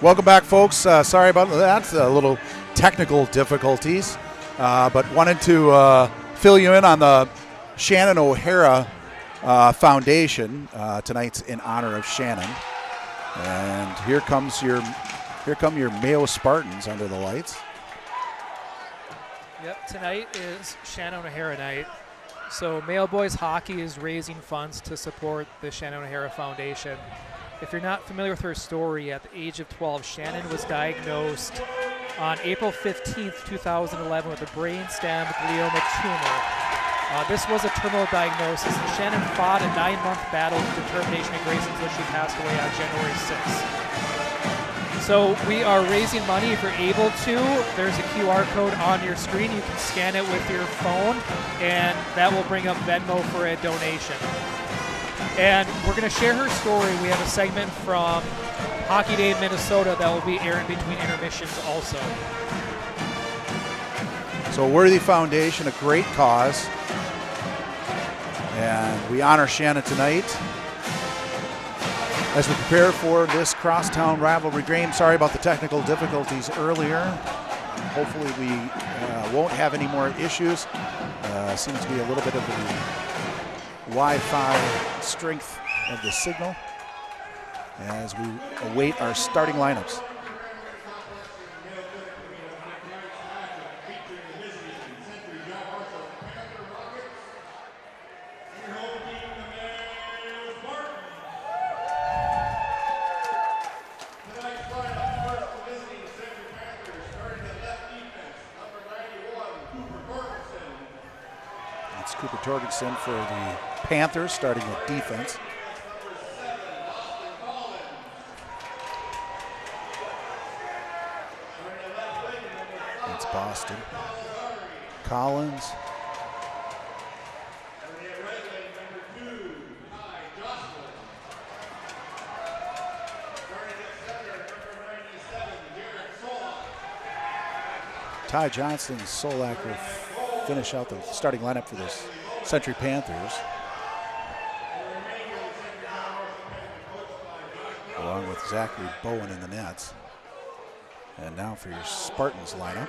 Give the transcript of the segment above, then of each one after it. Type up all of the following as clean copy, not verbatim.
Welcome back, folks. Sorry about that. A little technical difficulties, but wanted to fill you in on the Shannon O'Hara Foundation. Tonight's in honor of Shannon, and here come your Mayo Spartans under the lights. Yep, tonight is Shannon O'Hara night. So Mayo Boys Hockey is raising funds to support the Shannon O'Hara Foundation. If you're not familiar with her story, at the age of 12, Shannon was diagnosed on April 15th, 2011 with a brainstem glioma tumor. This was a terminal diagnosis, and Shannon fought a 9-month battle with determination and grace until she passed away on January 6th. So we are raising money if you're able to. There's a QR code on your screen. You can scan it with your phone, and that will bring up Venmo for a donation. And we're going to share her story. We have a segment from Hockey Day in Minnesota that will be airing between intermissions also. So a worthy foundation, a great cause. And we honor Shannon tonight as we prepare for this crosstown rivalry game. Sorry about the technical difficulties earlier. Hopefully we won't have any more issues. Seems to be a little bit of a Wi-Fi strength of the signal as we await our starting lineups. It's Cooper Torgerson for the Panthers, starting with defense. It's Boston. Collins. Ty Johnson and Solak will finish out the starting lineup for this Century Panthers, along with Zachary Bowen in the nets. And now for your Spartans lineup.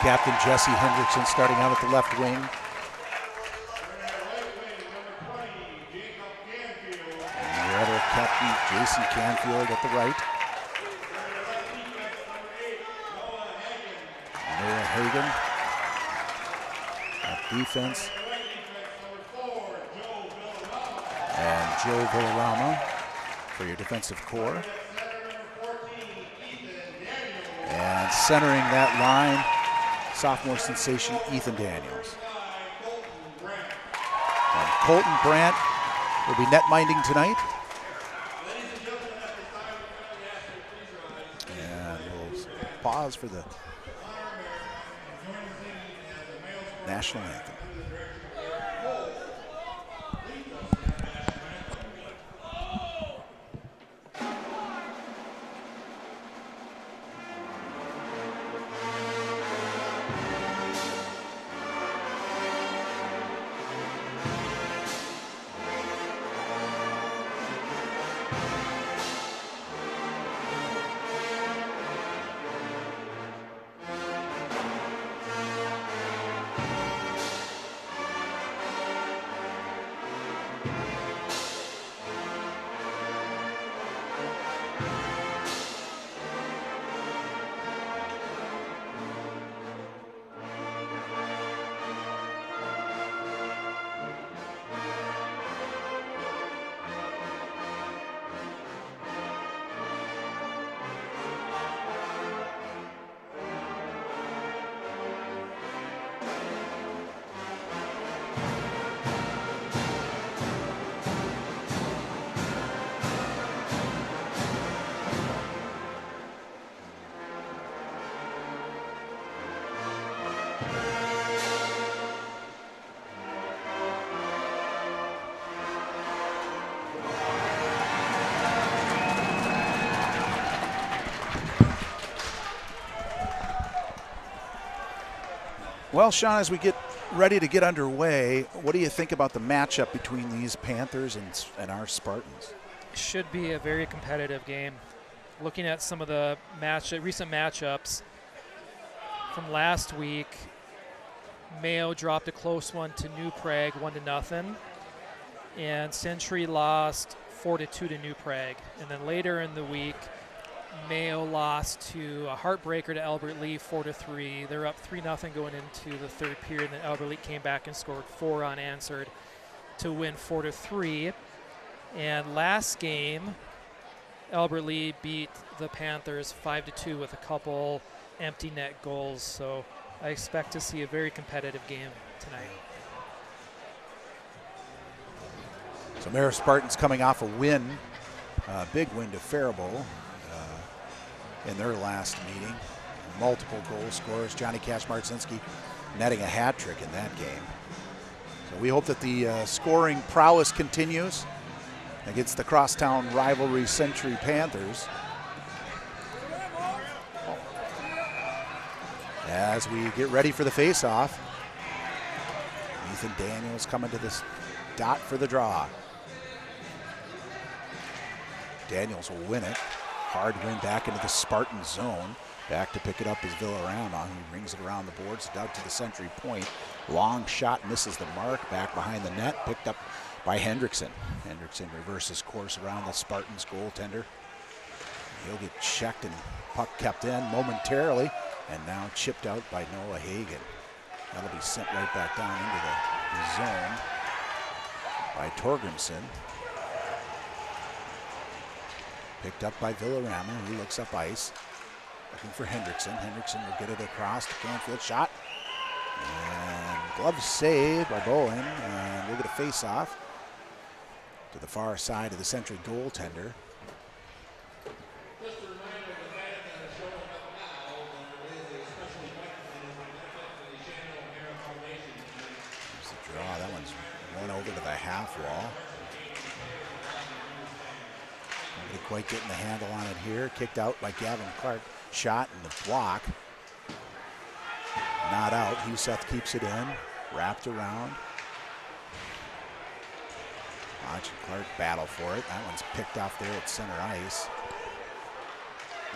Captain Jesse Hendrickson starting out at the left wing. And your other captain, Jason Canfield, at the right. Noah Hagan at defense. And Joe Villarama for your defensive core. And centering that line, sophomore sensation Ethan Daniels. And Colton Brandt will be net-minding tonight. And we'll pause for the national anthem. Well, Sean, as we get ready to get underway, what do you think about the matchup between these Panthers and our Spartans? Should be a very competitive game. Looking at some of the recent matchups from last week, Mayo dropped a close one to New Prague, 1-0, and Century lost 4-2 to New Prague. And then later in the week, Mayo lost to a heartbreaker to Albert Lee, 4-3. They're up 3-0 going into the third period, and then Albert Lee came back and scored 4 unanswered to win 4-3. And last game, Albert Lee beat the Panthers 5-2 with a couple empty net goals. So I expect to see a very competitive game tonight. So Mayo Spartans coming off a win, big win to Faribault in their last meeting. Multiple goal scorers. Johnny Kaczmarczynski netting a hat trick in that game. So we hope that the scoring prowess continues against the crosstown rivalry Century Panthers. As we get ready for the face-off, Ethan Daniels coming to this dot for the draw. Daniels will win it. Hard win back into the Spartan zone. Back to pick it up is Villarama. He rings it around the boards, dug to the Century point. Long shot misses the mark. Back behind the net, picked up by Hendrickson. Hendrickson reverses course around the Spartans goaltender. He'll get checked and puck kept in momentarily, and now chipped out by Noah Hagan. That'll be sent right back down into the zone by Torgrimson. Picked up by Villarama. He looks up ice, looking for Hendrickson. Hendrickson will get it across to Canfield. Shot. And glove save by Bowen. And we'll get a face-off to the far side of the Century goaltender. There's the draw. That one's run over to the half wall. Nobody quite getting the handle on it here. Kicked out by Gavin Clark. Shot in the block. Not out. Huseth keeps it in. Wrapped around. Hodge and Clark battle for it. That one's picked off there at center ice.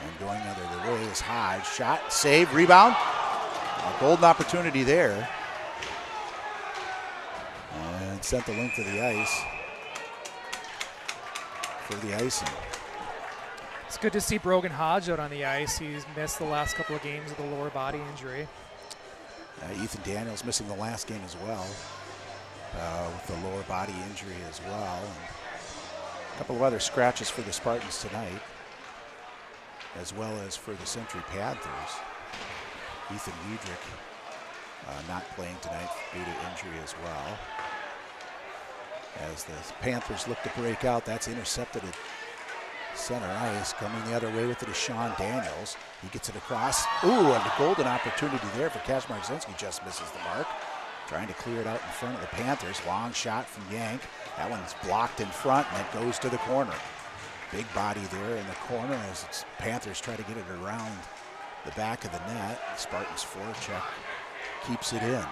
And going the other way is Hodge. Shot, save, rebound. A golden opportunity there. And sent the length of the ice for the icing. It's good to see Brogan Hodge out on the ice. He's missed the last couple of games with a lower body injury. Ethan Daniels missing the last game as well with the lower body injury as well. And a couple of other scratches for the Spartans tonight, as well as for the Century Panthers. Ethan Wiedrich not playing tonight due to injury as well. As the Panthers look to break out, that's intercepted at center ice. Coming the other way with it is Sean Daniels. He gets it across. Ooh, and a golden opportunity there for Kaczmarczynski. Just misses the mark. Trying to clear it out in front of the Panthers. Long shot from Yank. That one's blocked in front, and it goes to the corner. Big body there in the corner as it's Panthers try to get it around the back of the net. Spartans forecheck keeps it in.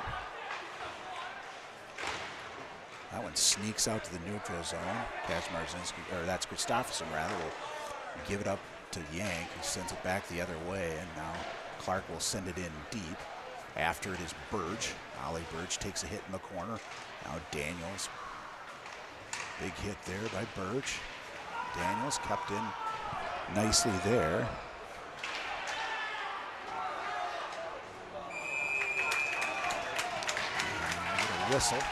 That one sneaks out to the neutral zone. Kaczmarczynski, or that's Christopherson rather, will give it up to Yank. He sends it back the other way, and now Clark will send it in deep. After it is Burge. Ollie Burge takes a hit in the corner. Now Daniels. Big hit there by Burge. Daniels kept in nicely there. And a whistle.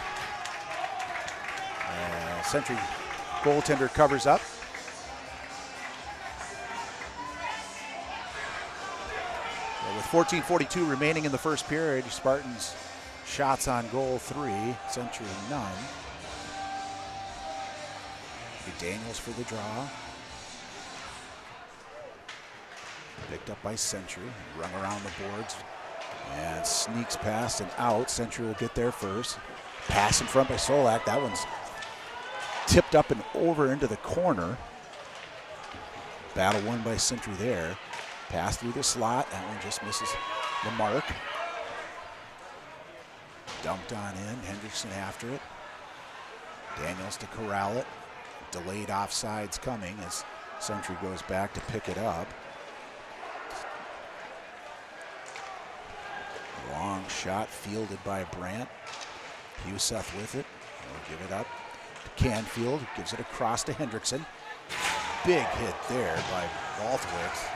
Century goaltender covers up. Well, with 14:42 remaining in the first period, Spartans shots on goal 3, Century none. Daniels for the draw. Picked up by Century, run around the boards, and sneaks past and out. Century will get there first. Pass in front by Solak. That one's tipped up and over into the corner. Battle won by Century there. Pass through the slot. That one just misses the mark. Dumped on in. Hendrickson after it. Daniels to corral it. Delayed offsides coming as Century goes back to pick it up. Long shot fielded by Brandt. Huseth with it. He'll give it up to Canfield. Gives it across to Hendrickson. Big hit there by Baltowicz.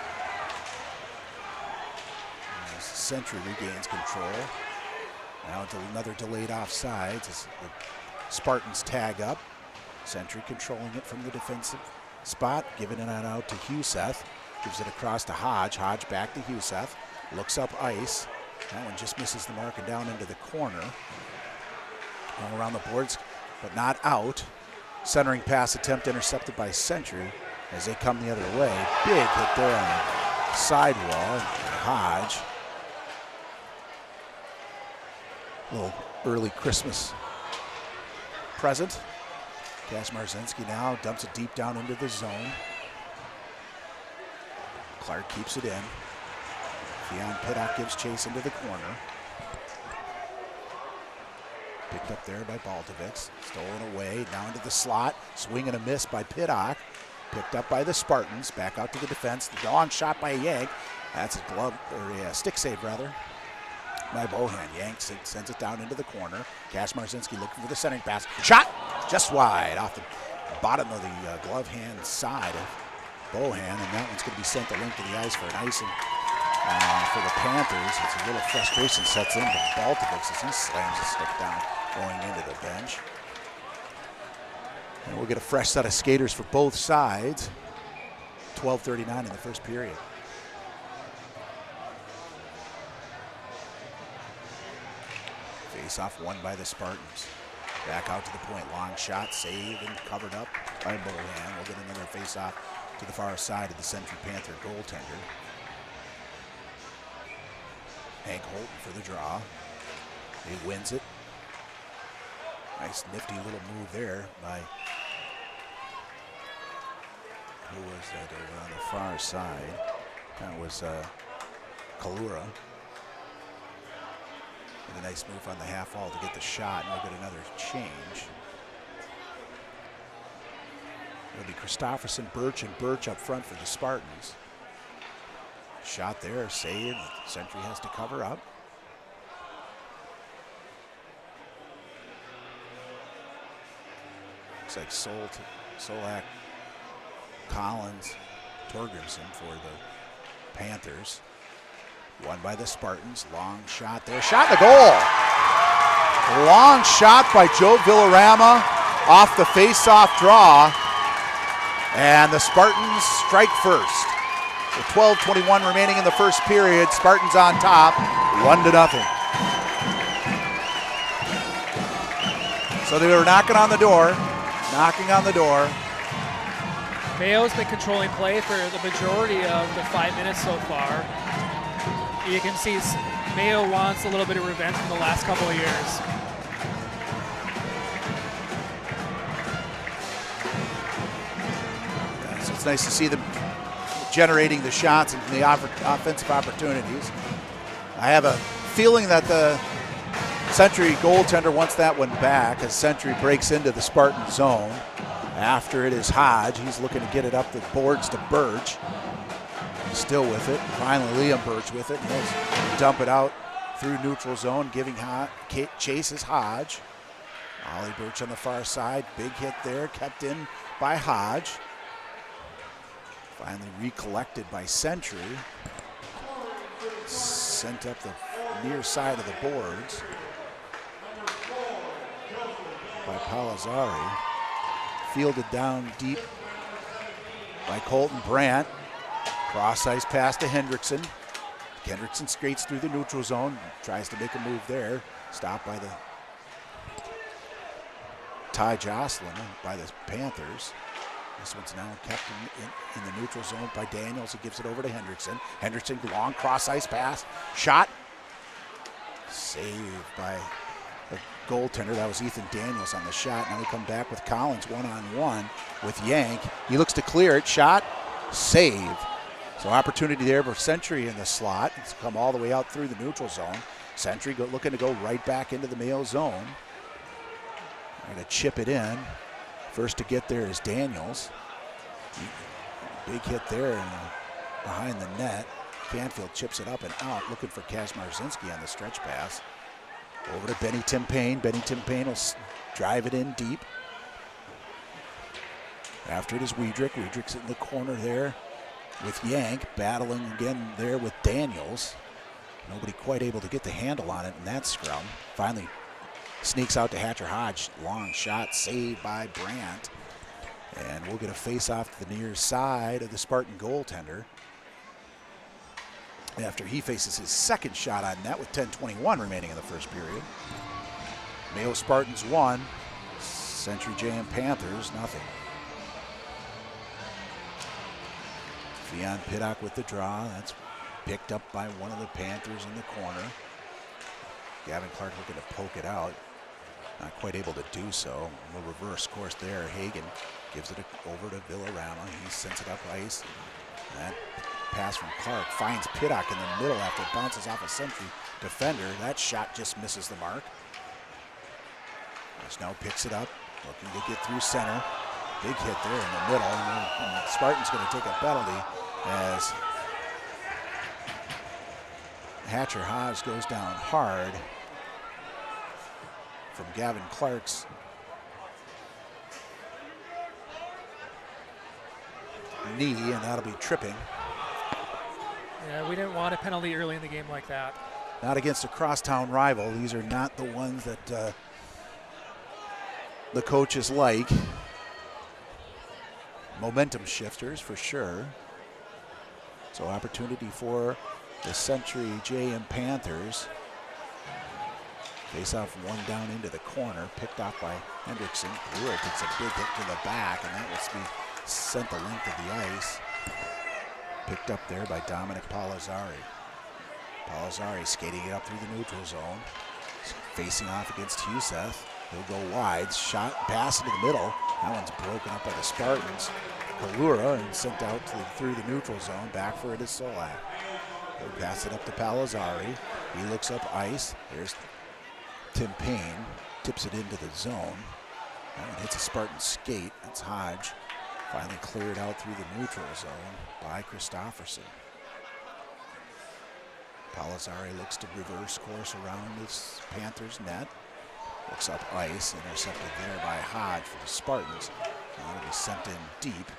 Century regains control. Now to another delayed offsides as the Spartans tag up. Century controlling it from the defensive spot, giving it on out to Huseth. Gives it across to Hodge. Hodge back to Huseth. Looks up ice. That one just misses the mark and down into the corner. All around the boards, but not out. Centering pass attempt intercepted by Century as they come the other way. Big hit there on the sidewall. Hodge. Little early Christmas present. Kaczmarzinski now dumps it deep down into the zone. Clark keeps it in. Keon Pittock gives chase into the corner. Picked up there by Baltowicz. Stolen away, now into the slot. Swing and a miss by Pittock. Picked up by the Spartans. Back out to the defense. The long shot by Yank. That's a glove, or a stick save rather, by Bohan. Yank sends it down into the corner. Kaczmarzinski looking for the centering pass. Shot just wide off the bottom of the glove hand side of Bohan, and that one's going to be sent the length of the ice for an icing for the Panthers. It's a little frustration sets in, but Baltowicz as he slams the stick down going into the bench. And we'll get a fresh set of skaters for both sides. 12:39 in the first period. Face-off won by the Spartans. Back out to the point, long shot, saved and covered up by Bohan. We'll get another face-off to the far side of the Century Panther goaltender. Hank Holt for the draw. He wins it. Nice nifty little move there by, who was that over on the far side? That was Kalura. A nice move on the half wall to get the shot, and we'll get another change. It'll be Christopherson, Birch, and Birch up front for the Spartans. Shot there, saved. Century has to cover up. Looks like Solak, Collins, Torgrimson for the Panthers. Won by the Spartans. Long shot there. Shot in the goal. Long shot by Joe Villarama off the face-off draw. And the Spartans strike first. With 12:21 remaining in the first period, Spartans on top, 1-0. So they were knocking on the door. Mayo's been controlling play for the majority of the 5 minutes so far. You can see Mayo wants a little bit of revenge from the last couple of years. Yeah, so it's nice to see them generating the shots and the offensive opportunities. I have a feeling that the Century goaltender wants that one back as Century breaks into the Spartan zone. After it is Hodge. He's looking to get it up the boards to Birch. Still with it. Finally, Liam Birch with it. He'll dump it out through neutral zone, giving chase is Hodge. Ollie Birch on the far side. Big hit there, kept in by Hodge. Finally recollected by Century. Sent up the near side of the boards by Palazzari. Fielded down deep by Colton Brandt. Cross ice pass to Hendrickson. Hendrickson skates through the neutral zone, tries to make a move there. Stopped by the Ty Jocelyn by the Panthers. This one's now kept in the neutral zone by Daniels. He gives it over to Hendrickson. Hendrickson, long cross ice pass. Shot. Saved by the goaltender. That was Ethan Daniels on the shot. Now we come back with Collins one-on-one with Yank. He looks to clear it. Shot. Save. So opportunity there for Century in the slot. It's come all the way out through the neutral zone. Century looking to go right back into the Mayo zone. Trying to chip it in. First to get there is Daniels. Big hit there behind the net. Canfield chips it up and out, looking for Kazmarzinski on the stretch pass. Over to Benny Timpane. Benny Timpane will drive it in deep. After it is Wiedrich. Wiedrich's in the corner there with Yank, battling again there with Daniels. Nobody quite able to get the handle on it in that scrum. Finally sneaks out to Hatcher Hodge. Long shot saved by Brandt. And we'll get a face-off to the near side of the Spartan goaltender after he faces his second shot on net with 10:21 remaining in the first period. Mayo Spartans 1, Century JM Panthers nothing. Fionn Piddock with the draw. That's picked up by one of the Panthers in the corner. Gavin Clark looking to poke it out. Not quite able to do so. A little reverse course there. Hagen gives it over to Villarama. He sends it up ice. That pass from Clark finds Piddock in the middle after it bounces off a Century defender. That shot just misses the mark. Snow picks it up, looking to get through center. Big hit there in the middle. And Spartan's going to take a penalty as Hatcher Hodge goes down hard from Gavin Clark's knee, and that'll be tripping. Yeah, we didn't want a penalty early in the game like that. Not against a crosstown rival. These are not the ones that the coaches like. Momentum shifters for sure. So opportunity for the Century JM Panthers. Face off one down into the corner, picked off by Hendrickson. Brewer takes a big hit to the back, and that will be sent the length of the ice. Picked up there by Dominic Palazzari. Palazzari skating it up through the neutral zone. Facing off against Huseth. He'll go wide, shot, pass into the middle. That one's broken up by the Spartans. Kalura and sent out through the neutral zone. Back for it is Solak. He'll pass it up to Palazzari. He looks up ice. There's Tim Payne. Tips it into the zone. That one hits a Spartan skate. That's Hodge. Finally cleared out through the neutral zone by Christofferson. Palazzari looks to reverse course around this Panthers net. Looks up ice, intercepted there by Hodge for the Spartans. And it'll be sent in deep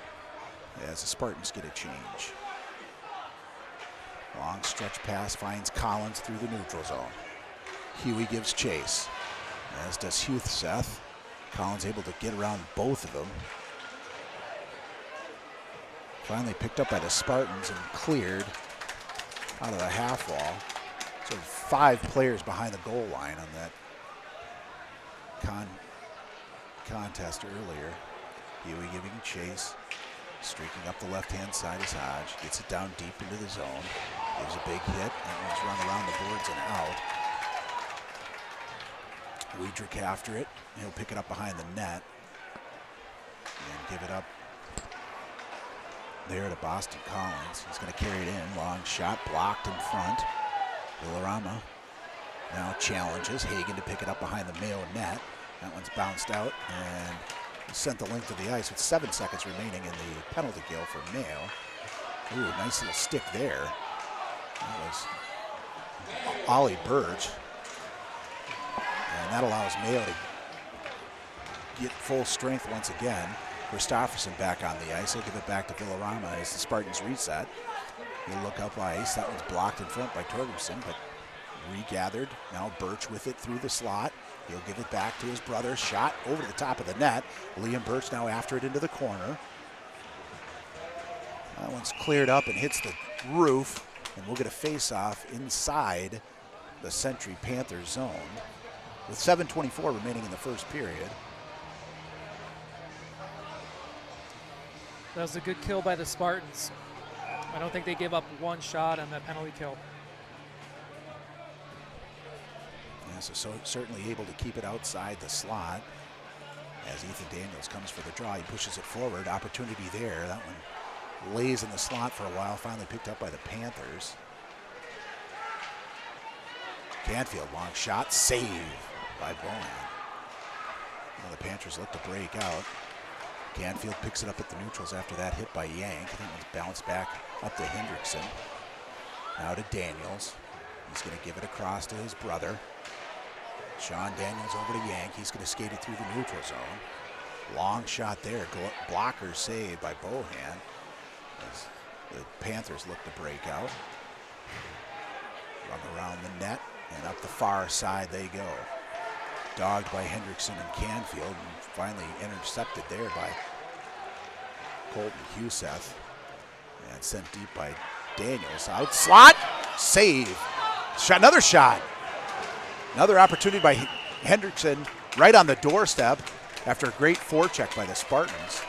as the Spartans get a change. Long stretch pass finds Collins through the neutral zone. Huey gives chase, as does Huthseth. Collins able to get around both of them. Finally picked up by the Spartans and cleared out of the half wall. So 5 players behind the goal line on that contest earlier. Huey giving chase. Streaking up the left-hand side is Hodge. Gets it down deep into the zone. Gives a big hit. That one's run around the boards and out. Wiedrich after it. He'll pick it up behind the net. And give it up there to Boston Collins. He's going to carry it in. Long shot blocked in front. Villarama now challenges Hagen to pick it up behind the Mayo net. That one's bounced out and sent the length of the ice with 7 seconds remaining in the penalty kill for Mayo. Ooh, nice little stick there. That was Ollie Birch. And that allows Mayo to get full strength once again. Christofferson back on the ice. He'll give it back to Villarama as the Spartans reset. He'll look up ice. That one's blocked in front by Torgerson, but regathered. Now Birch with it through the slot. He'll give it back to his brother. Shot over the top of the net. Liam Birch now after it into the corner. That one's cleared up and hits the roof, and we'll get a face-off inside the Century Panthers zone with 7:24 remaining in the first period. That was a good kill by the Spartans. I don't think they gave up one shot on that penalty kill. Yeah, so certainly able to keep it outside the slot. As Ethan Daniels comes for the draw, he pushes it forward. Opportunity there. That one lays in the slot for a while, finally picked up by the Panthers. Canfield, long shot, save by Bohan. Well, the Panthers look to break out. Canfield picks it up at the neutrals after that hit by Yank. I think it was bounced back up to Hendrickson. Now to Daniels. He's going to give it across to his brother. Sean Daniels over to Yank. He's going to skate it through the neutral zone. Long shot there. Blocker saved by Bohan. As the Panthers look to break out. Run around the net and up the far side they go. Dogged by Hendrickson and Canfield, and finally intercepted there by Colton Huseth. And sent deep by Daniels. Out slot, save. Another shot. Another opportunity by Hendrickson right on the doorstep after a great forecheck by the Spartans.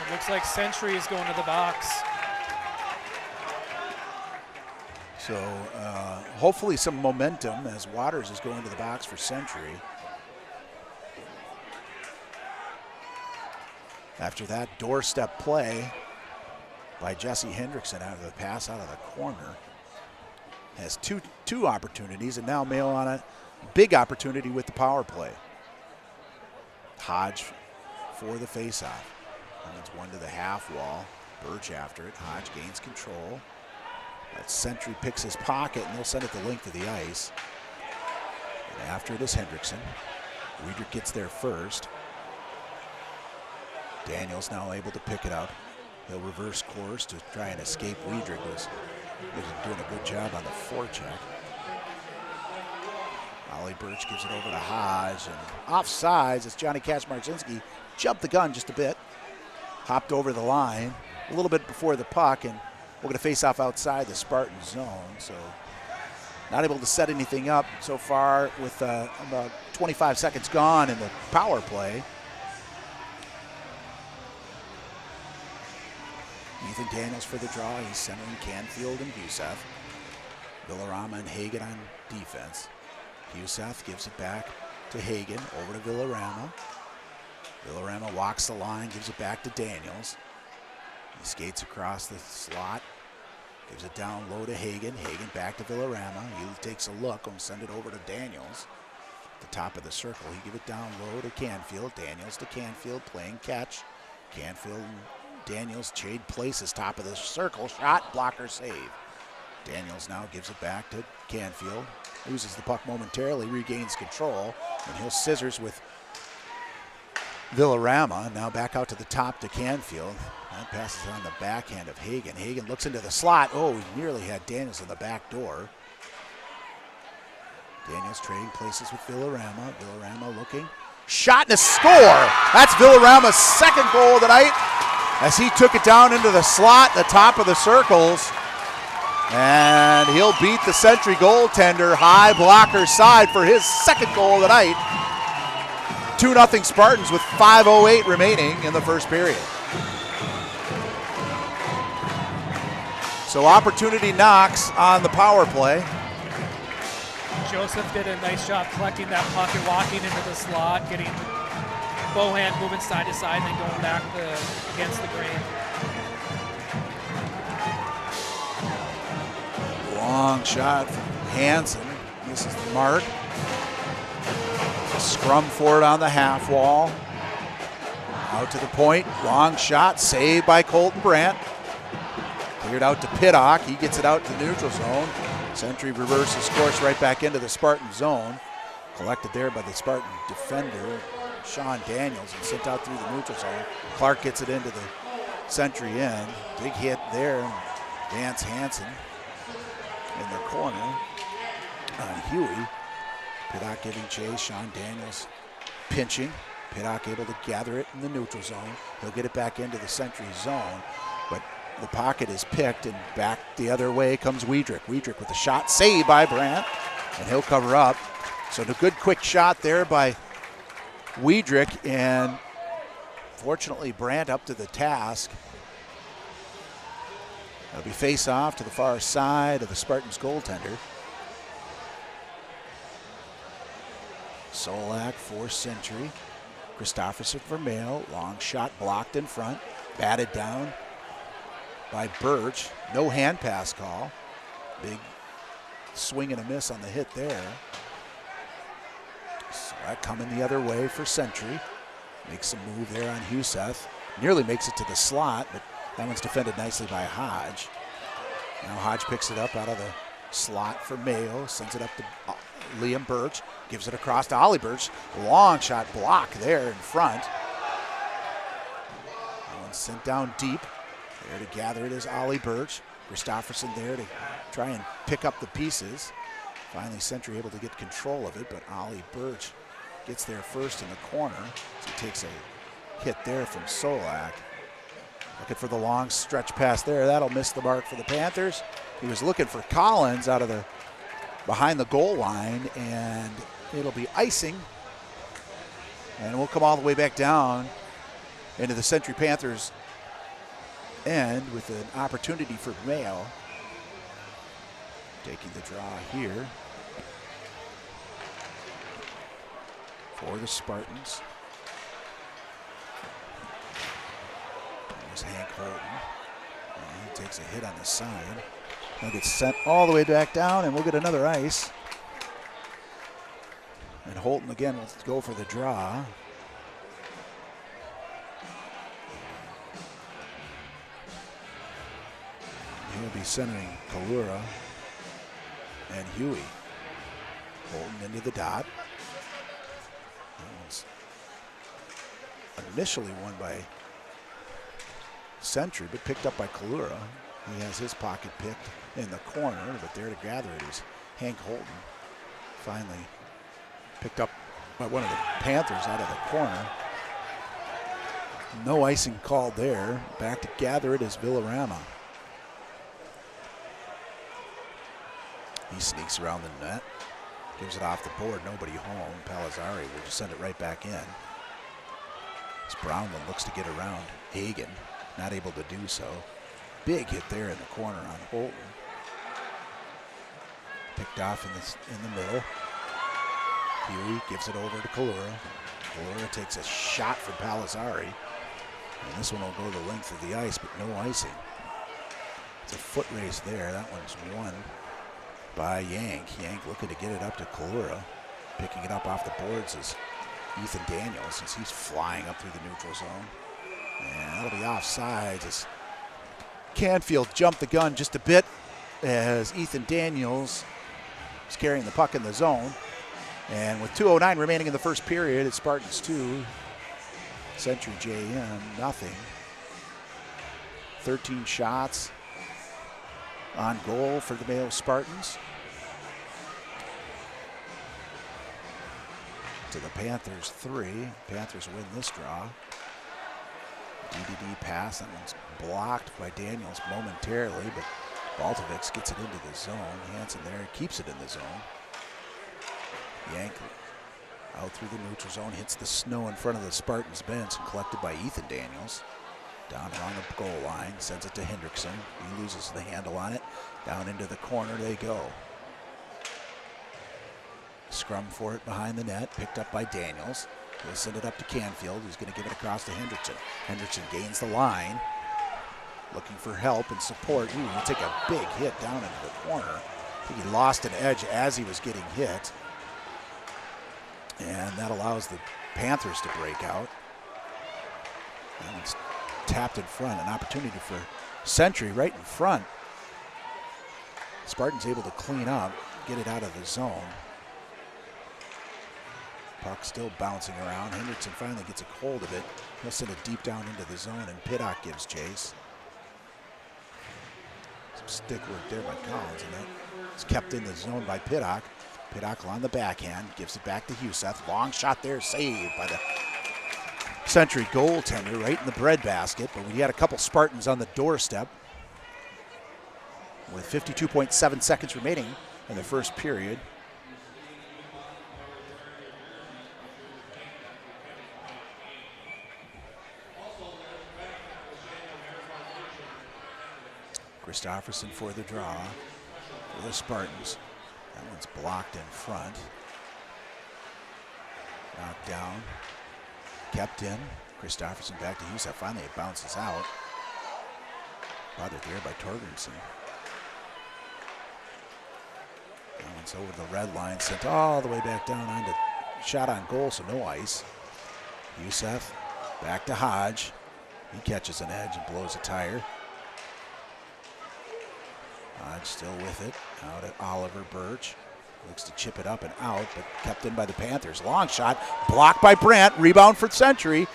It looks like Century is going to the box. So hopefully some momentum as Waters is going to the box for Century. After that doorstep play by Jesse Hendrickson out of the pass out of the corner. Has two opportunities, and now Mayo on a big opportunity with the power play. Hodge for the faceoff. Runs one to the half wall. Birch after it. Hodge gains control. That Century picks his pocket, and they'll send it the length of the ice. And after it is Hendrickson. Weidrich gets there first. Daniels now able to pick it up. He'll reverse course to try and escape Weidrich, who's doing a good job on the forecheck. Ollie Birch gives it over to Hodge, and offsides as Johnny Kaczmarczynski jumped the gun just a bit. Hopped over the line a little bit before the puck, and we're going to face off outside the Spartan zone. So not able to set anything up so far with about 25 seconds gone in the power play. Ethan Daniels for the draw. He's centering Canfield and Huseth. Villarama and Hagen on defense. Huseth gives it back to Hagen, over to Villarama. Villarama walks the line, gives it back to Daniels. He skates across the slot, gives it down low to Hagen. Hagen back to Villarama. He takes a look and send it over to Daniels. At the top of the circle, he give it down low to Canfield. Daniels to Canfield, playing catch. Canfield and Daniels trade places, top of the circle, shot, blocker, save. Daniels now gives it back to Canfield. Loses the puck momentarily, regains control, and he'll scissors with Villarama. Now back out to the top to Canfield. That passes on the backhand of Hagen. Hagen looks into the slot. Oh, he nearly had Daniels in the back door. Daniels trading places with Villarama. Villarama looking. Shot and a score! That's Villarama's second goal of the night as he took it down into the slot, the top of the circles. And he'll beat the Century goaltender high blocker side for his second goal of the night. 2-0 Spartans with 5:08 remaining in the first period. So opportunity knocks on the power play. Joseph did a nice job collecting that puck and walking into the slot, getting Bohan moving side to side and then going back against the grain. Long shot from Hansen. Misses the mark. Scrum for it on the half wall. Out to the point. Long shot. Saved by Colton Brandt. Cleared out to Pittock. He gets it out to the neutral zone. Century reverses course right back into the Spartan zone. Collected there by the Spartan defender, Sean Daniels, and sent out through the neutral zone. Clark gets it into the Century end. Big hit there. Vance Hansen in the corner on Huey. Pittock giving chase. Sean Daniels pinching. Pittock able to gather it in the neutral zone. He'll get it back into the Century zone, but the pocket is picked, and back the other way comes Weidrich. Weidrich with a shot, saved by Brandt, and he'll cover up. So the good quick shot there by Weidrich, and fortunately Brandt up to the task. It'll be face off to the far side of the Spartans goaltender. Solak for Century. Christofferson for Mayo. Long shot blocked in front. Batted down by Birch. No hand pass call. Big swing and a miss on the hit there. So that coming the other way for Century. Makes a move there on Huseth. Nearly makes it to the slot, but that one's defended nicely by Hodge. Now Hodge picks it up out of the slot for Mayo. Sends it up to Liam Birch. Gives it across to Ollie Birch. Long shot block there in front. That one's sent down deep. There to gather it is Ollie Birch. Christofferson there to try and pick up the pieces. Finally, Century able to get control of it, but Ollie Birch gets there first in the corner. So he takes a hit there from Solak. Looking for the long stretch pass there. That'll miss the mark for the Panthers. He was looking for Collins out of the behind the goal line, and it'll be icing. And we'll come all the way back down into the Century Panthers end with an opportunity for Mayo. Taking the draw here for the Spartans. There's Hank Holton. And he takes a hit on the side. Now gets sent all the way back down, and we'll get another ice. And Holton again will go for the draw. He'll be sending Kalura and Huey. Holton into the dot. That one's initially won by Century, but picked up by Kalura. He has his pocket picked in the corner, but there to gather it is Hank Holton. Finally picked up by one of the Panthers out of the corner. No icing called there. Back to gather it is Villarama. He sneaks around the net, gives it off the board, nobody home. Palazzari will just send it right back in. As Brownland looks to get around Hagen, not able to do so. Big hit there in the corner on Holton. Picked off in the middle. Huey gives it over to Kalura. Kalura takes a shot from Palazzari. And this one will go the length of the ice, but no icing. It's a foot race there. That one's won by Yank. Yank looking to get it up to Kalura. Picking it up off the boards is Ethan Daniels, since he's flying up through the neutral zone. And that'll be offsides as Canfield jumped the gun just a bit as Ethan Daniels is carrying the puck in the zone. And with 2:09 remaining in the first period, it's Spartans 2, Century JM nothing. 13 shots on goal for the Mayo Spartans. To the Panthers 3. Panthers win this draw. DDD pass, that one's blocked by Daniels momentarily, but Baltovics gets it into the zone. Hansen there keeps it in the zone. Yank out through the neutral zone, hits the snow in front of the Spartans bench and collected by Ethan Daniels. Down along the goal line, sends it to Hendrickson. He loses the handle on it. Down into the corner they go. Scrum for it behind the net, picked up by Daniels. He'll send it up to Canfield, who's going to give it across to Hendrickson. Hendrickson gains the line, looking for help and support. Ooh, he'll take a big hit down into the corner. I think he lost an edge as he was getting hit. And that allows the Panthers to break out. That one's tapped in front, an opportunity for Century right in front. Spartans able to clean up, get it out of the zone. Puck still bouncing around. Hendrickson finally gets a hold of it. He'll send it deep down into the zone, and Piddock gives chase. Some stick work there by Collins, and that's kept in the zone by Piddock. Piddock on the backhand, gives it back to Huseth. Long shot there, saved by the Century goaltender right in the breadbasket, but we had a couple Spartans on the doorstep with 52.7 seconds remaining in the first period. Christofferson for the draw for the Spartans. That one's blocked in front. Knocked down. kept in. Christofferson back to Youssef. Finally, it bounces out. Bothered there by Torgerson. That one's over the red line, sent all the way back down onto shot on goal, so no ice. Youssef back to Hodge. He catches an edge and blows a tire. Hodge still with it. Out at Oliver Birch. Looks to chip it up and out, but kept in by the Panthers. Long shot, blocked by Brandt. Rebound for Century.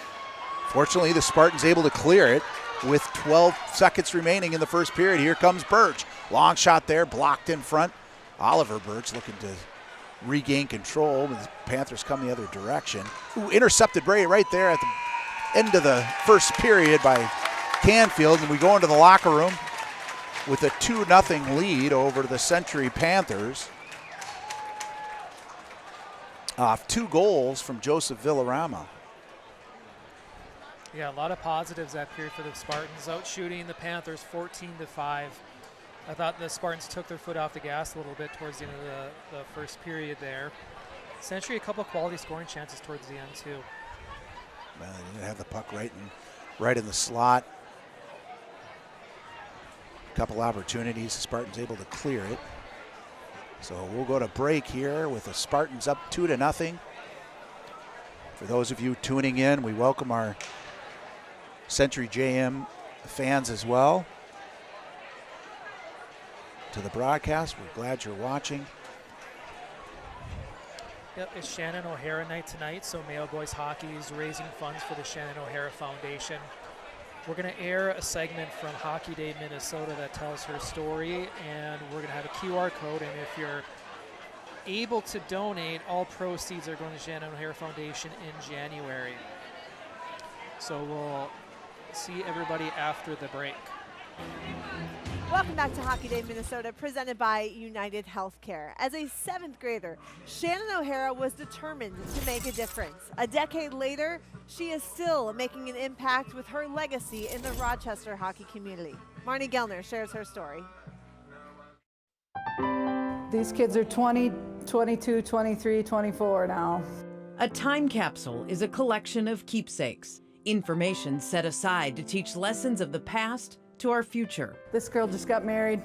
Fortunately, the Spartans able to clear it with 12 seconds remaining in the first period. Here comes Birch. Long shot there, blocked in front. Oliver Birch looking to regain control. The Panthers come the other direction. Ooh, intercepted right there at the end of the first period by Canfield. And we go into the locker room with a 2-0 lead over the Century Panthers. Off 2 goals from Joseph Villarama. Yeah, a lot of positives that period for the Spartans. Out shooting the Panthers 14-5. I thought the Spartans took their foot off the gas a little bit towards the end of the first period there. Century, a couple of quality scoring chances towards the end too. Well, they didn't have the puck right in the slot. A couple opportunities, the Spartans able to clear it. So we'll go to break here with the Spartans up 2-0. For those of you tuning in, we welcome our Century JM fans as well to the broadcast. We're glad you're watching. Yep, it's Shannon O'Hara night tonight, so Mayo Boys Hockey is raising funds for the Shannon O'Hara Foundation. We're going to air a segment from Hockey Day Minnesota that tells her story, and we're going to have a QR code, and if you're able to donate, all proceeds are going to Shannon O'Hara Foundation in January. So we'll see everybody after the break. Welcome back to Hockey Day Minnesota, presented by United Healthcare. As a 7th grader, Shannon O'Hara was determined to make a difference. A decade later, she is still making an impact with her legacy in the Rochester hockey community. Marnie Gellner shares her story. These kids are 20, 22, 23, 24 now. A time capsule is a collection of keepsakes, information set aside to teach lessons of the past to our future. This girl just got married.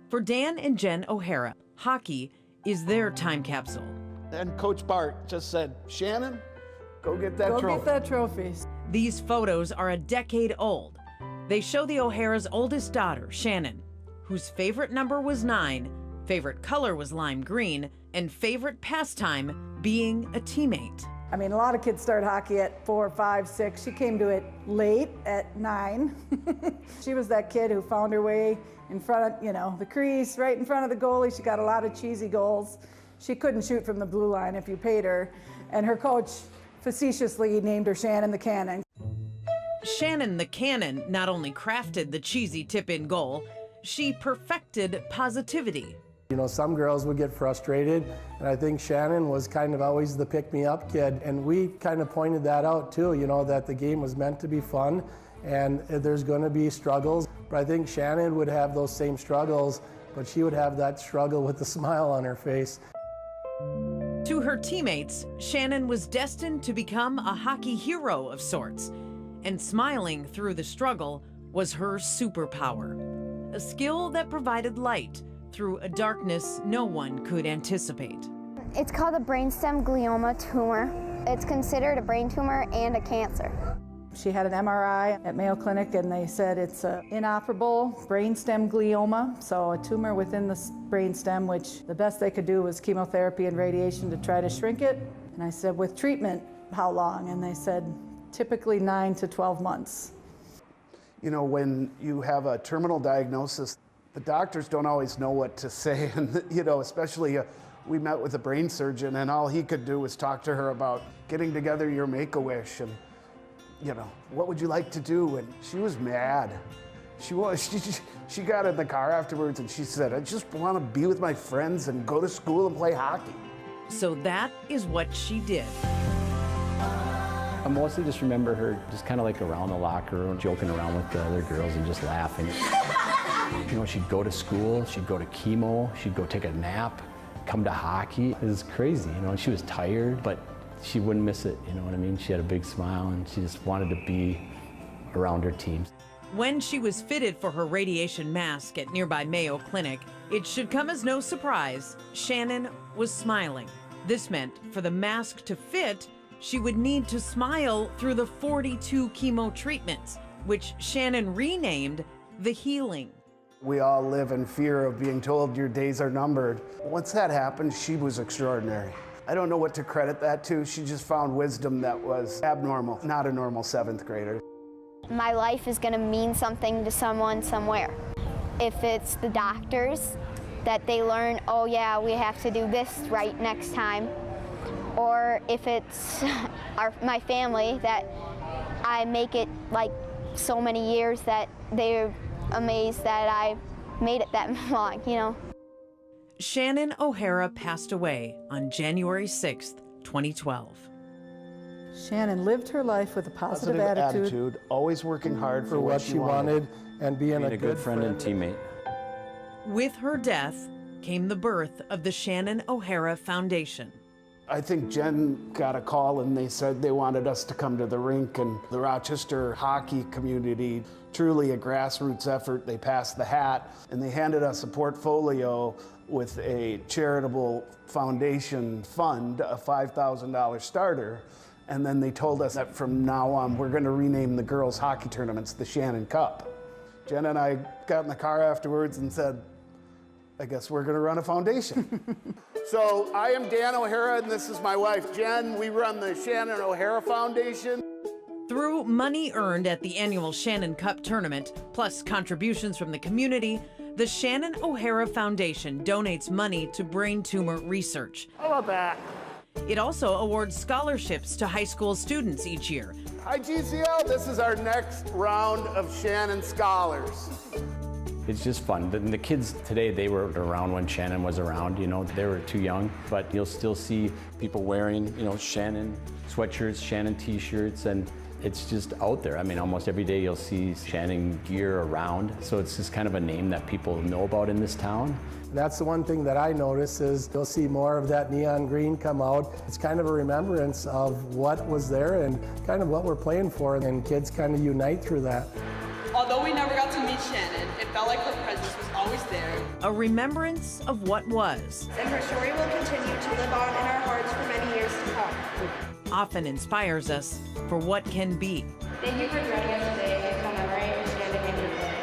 For Dan and Jen O'Hara, hockey is their time capsule. And Coach Bart just said, Shannon, go get that trophy. Go get that trophy. These photos are a decade old. They show the O'Hara's oldest daughter, Shannon, whose favorite number was 9, favorite color was lime green, and favorite pastime being a teammate. I mean, a lot of kids start hockey at 4, 5, 6. She came to it late at 9. She was that kid who found her way in front of, the crease, right in front of the goalie. She got a lot of cheesy goals. She couldn't shoot from the blue line if you paid her. And her coach facetiously named her Shannon the Cannon. Shannon the Cannon not only crafted the cheesy tip-in goal, she perfected positivity. Some girls would get frustrated, and I think Shannon was kind of always the pick-me-up kid, and we kind of pointed that out too, that the game was meant to be fun, and there's going to be struggles, but I think Shannon would have those same struggles, but she would have that struggle with a smile on her face. To her teammates, Shannon was destined to become a hockey hero of sorts, and smiling through the struggle was her superpower, a skill that provided light through a darkness no one could anticipate. It's called a brainstem glioma tumor. It's considered a brain tumor and a cancer. She had an MRI at Mayo Clinic, and they said it's an inoperable brainstem glioma, so a tumor within the brainstem, which the best they could do was chemotherapy and radiation to try to shrink it. And I said, with treatment, how long? And they said, typically 9 to 12 months. When you have a terminal diagnosis, the doctors don't always know what to say, and especially we met with a brain surgeon, and all he could do was talk to her about getting together your Make-A-Wish, and what would you like to do? And she was mad. She got in the car afterwards, and she said, I just want to be with my friends and go to school and play hockey. So that is what she did. I mostly just remember her just kind of like around the locker room, joking around with the other girls and just laughing. She'd go to school, she'd go to chemo, she'd go take a nap, come to hockey. It was crazy, she was tired, but she wouldn't miss it, you know what I mean? She had a big smile and she just wanted to be around her team. When she was fitted for her radiation mask at nearby Mayo Clinic, it should come as no surprise, Shannon was smiling. This meant for the mask to fit, she would need to smile through the 42 chemo treatments, which Shannon renamed the healing. We all live in fear of being told your days are numbered. Once that happened, she was extraordinary. I don't know what to credit that to. She just found wisdom that was abnormal, not a normal 7th grader. My life is going to mean something to someone somewhere. If it's the doctors, that they learn, oh yeah, we have to do this right next time. Or if it's my family, that I make it like so many years that they're amazed that I made it that long, you know. Shannon O'Hara passed away on January 6th, 2012. Shannon lived her life with a positive attitude, always working hard for what she wanted, and being a good friend and teammate. With her death came the birth of the Shannon O'Hara Foundation. I think Jen got a call and they said they wanted us to come to the rink, and the Rochester hockey community, truly a grassroots effort. They passed the hat and they handed us a portfolio with a charitable foundation fund, a $5,000 starter. And then they told us that from now on, we're going to rename the girls' hockey tournaments the Shannon Cup. Jen and I got in the car afterwards and said, I guess we're going to run a foundation. So I am Dan O'Hara, and this is my wife, Jen. We run the Shannon O'Hara Foundation. Through money earned at the annual Shannon Cup tournament, plus contributions from the community, the Shannon O'Hara Foundation donates money to brain tumor research. How about that? It also awards scholarships to high school students each year. Hi, GCL. This is our next round of Shannon Scholars. It's just fun. The kids today, they were around when Shannon was around, you know, they were too young, but you'll still see people wearing, you know, Shannon sweatshirts, Shannon t-shirts, and it's just out there. I mean, almost every day you'll see Shannon gear around, so it's just kind of a name that people know about in this town. That's the one thing that I notice is you'll see more of that neon green come out. It's kind of a remembrance of what was there and kind of what we're playing for, and kids kind of unite through that. Although we never got to meet Shannon, it felt like her presence was always there. A remembrance of what was. And her story will continue to live on in our hearts for many years to come. Often inspires us for what can be. Thank you for joining us today in commemorating Shannon O'Hara.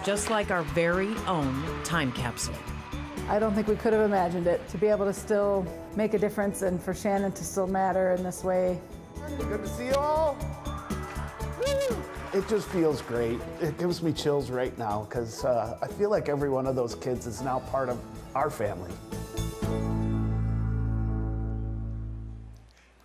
Just like our very own time capsule. I don't think we could have imagined it, to be able to still make a difference and for Shannon to still matter in this way. Good to see you all. Woo! It just feels great. It gives me chills right now because I feel like every one of those kids is now part of our family.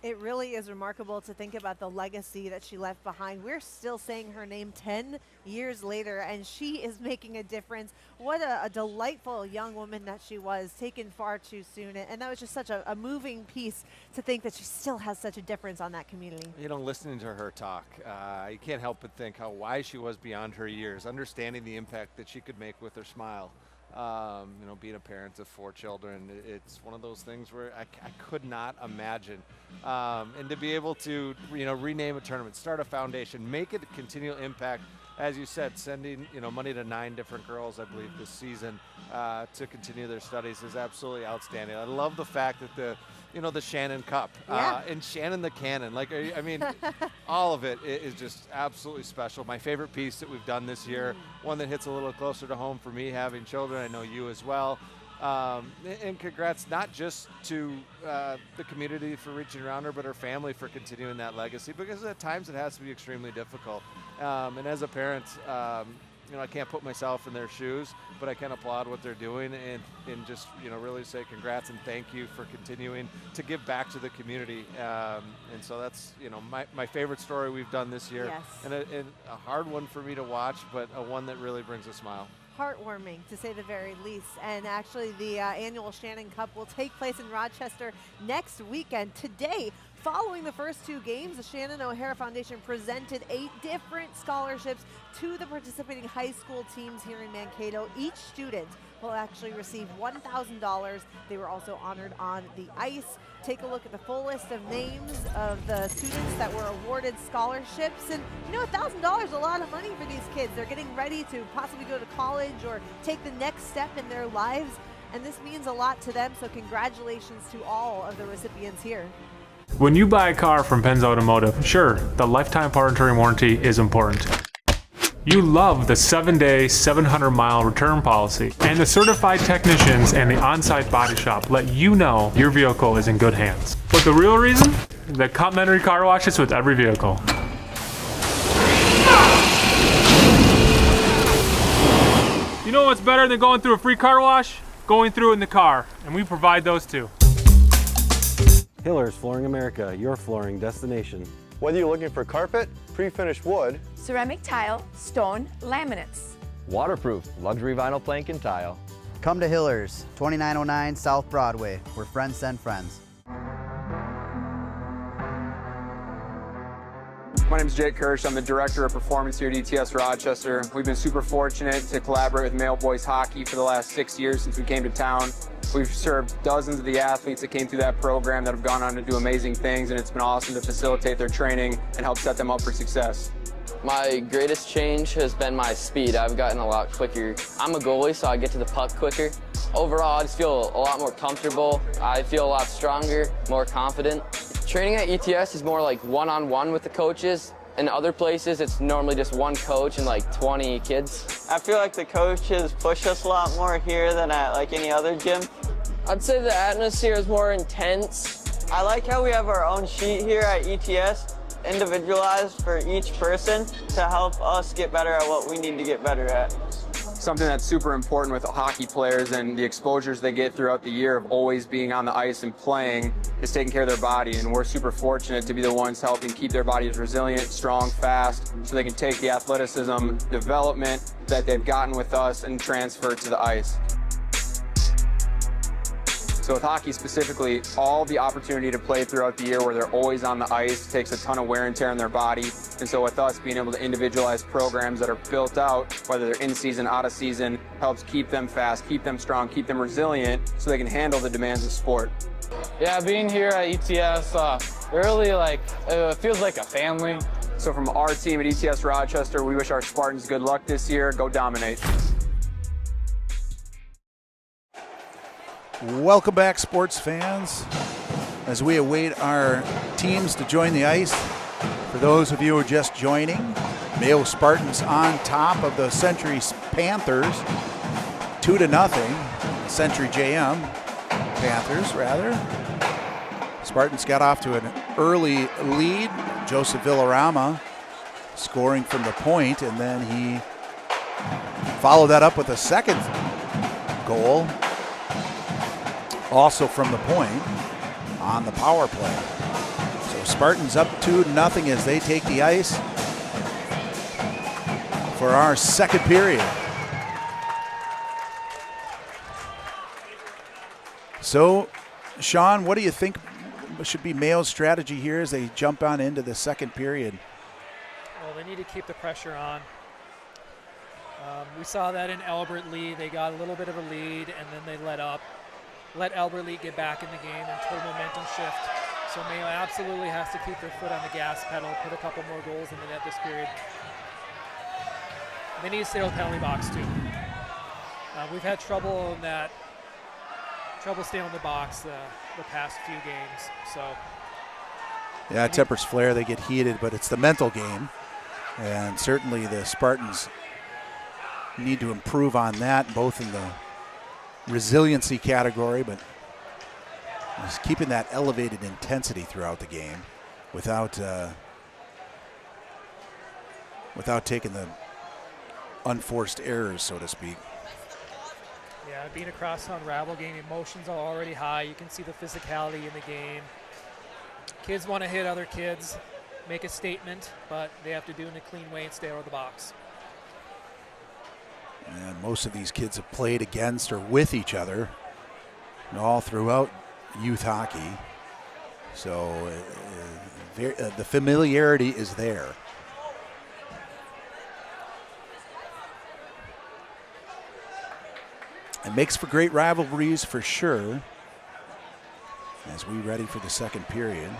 It really is remarkable to think about the legacy that she left behind. We're still saying her name 10 years later, and she is making a difference. What a delightful young woman that she was, taken far too soon. And that was just such a moving piece to think that she still has such a difference on that community. You know, listening to her talk, you can't help but think how wise she was beyond her years, understanding the impact that she could make with her smile. You know, being a parent of 4 children, it's one of those things where I could not imagine. And to be able to, you know, rename a tournament, start a foundation, make it a continual impact, as you said, sending, you know, money to 9 different girls, I believe, this season to continue their studies is absolutely outstanding. I love the fact that the Shannon Cup and Shannon the Cannon, like, I mean, all of it is just absolutely special. My favorite piece that we've done this year, one that hits a little closer to home for me, having children, I know you as well. And congrats not just to the community for reaching around her, but her family for continuing that legacy, because at times it has to be extremely difficult. And as a parent, you know, I can't put myself in their shoes, but I can applaud what they're doing and just, you know, really say congrats and thank you for continuing to give back to the community. And so that's, you know, my favorite story we've done this year. Yes. And a hard one for me to watch, but a one that really brings a smile. Heartwarming, to say the very least. And actually, the annual Shannon Cup will take place in Rochester next weekend. Today, Following the first 2 games, the Shannon O'Hara Foundation presented 8 different scholarships to the participating high school teams here in Mankato. Each student will actually receive $1,000. They were also honored on the ice. Take a look at the full list of names of the students that were awarded scholarships. And you know, $1,000 is a lot of money for these kids. They're getting ready to possibly go to college or take the next step in their lives. And this means a lot to them, so congratulations to all of the recipients here. When you buy a car from Penz Automotive, sure, the lifetime powertrain warranty is important. You love the 7-day, 700-mile return policy, and the certified technicians and the on-site body shop let you know your vehicle is in good hands. But the real reason? The complimentary car washes with every vehicle. You know what's better than going through a free car wash? Going through it in the car, and we provide those too. Hillers Flooring America, your flooring destination. Whether you're looking for carpet, pre-finished wood, ceramic tile, stone, laminates, waterproof, luxury vinyl plank and tile. Come to Hillers, 2909 South Broadway, where friends send friends. My name is Jake Kirsch. I'm the Director of Performance here at ETS Rochester. We've been super fortunate to collaborate with Mayo boys hockey for the last 6 years since we came to town. We've served dozens of the athletes that came through that program that have gone on to do amazing things, and it's been awesome to facilitate their training and help set them up for success. My greatest change has been my speed. I've gotten a lot quicker. I'm a goalie, so I get to the puck quicker. Overall, I just feel a lot more comfortable. I feel a lot stronger, more confident. Training at ETS is more like one-on-one with the coaches. In other places, it's normally just one coach and like 20 kids. I feel like the coaches push us a lot more here than at like any other gym. I'd say the atmosphere is more intense. I like how we have our own sheet here at ETS, individualized for each person to help us get better at what we need to get better at. Something that's super important with hockey players and the exposures they get throughout the year of always being on the ice and playing is taking care of their body, and we're super fortunate to be the ones helping keep their bodies resilient, strong, fast, so they can take the athleticism development that they've gotten with us and transfer it to the ice. So with hockey specifically, all the opportunity to play throughout the year where they're always on the ice takes a ton of wear and tear on their body. And so with us being able to individualize programs that are built out, whether they're in season, out of season, helps keep them fast, keep them strong, keep them resilient so they can handle the demands of sport. Yeah, being here at ETS, it feels like a family. So from our team at ETS Rochester, we wish our Spartans good luck this year. Go dominate. Welcome back, sports fans, as we await our teams to join the ice. For those of you who are just joining, Mayo Spartans on top of the Century Panthers, 2-0. Century JM Panthers, rather. Spartans got off to an early lead. Joseph Villarama scoring from the point, and then he followed that up with a second goal, also from the point on the power play. So Spartans up 2-0 as they take the ice for our second period. So, Sean, what do you think should be Mayo's strategy here as they jump on into the second period? Well, they need to keep the pressure on. We saw that in Albert Lee. They got a little bit of a lead, and then they let up. Let Albert Lee get back in the game and total momentum shift. So Mayo absolutely has to keep their foot on the gas pedal, put a couple more goals in the net this period. They need to stay with the penalty box too. We've had trouble in that, staying on the box the past few games. So yeah, tempers flare, they get heated, but it's the mental game. And certainly the Spartans need to improve on that, both in the resiliency category, but just keeping that elevated intensity throughout the game without taking the unforced errors, so to speak. Yeah, being a crosstown rival game, emotions are already high. You can see the physicality in the game. Kids want to hit other kids, make a statement, but they have to do it in a clean way and stay out of the box. And most of these kids have played against or with each other all throughout youth hockey. So The familiarity is there. It makes for great rivalries for sure. As we ready for the second period.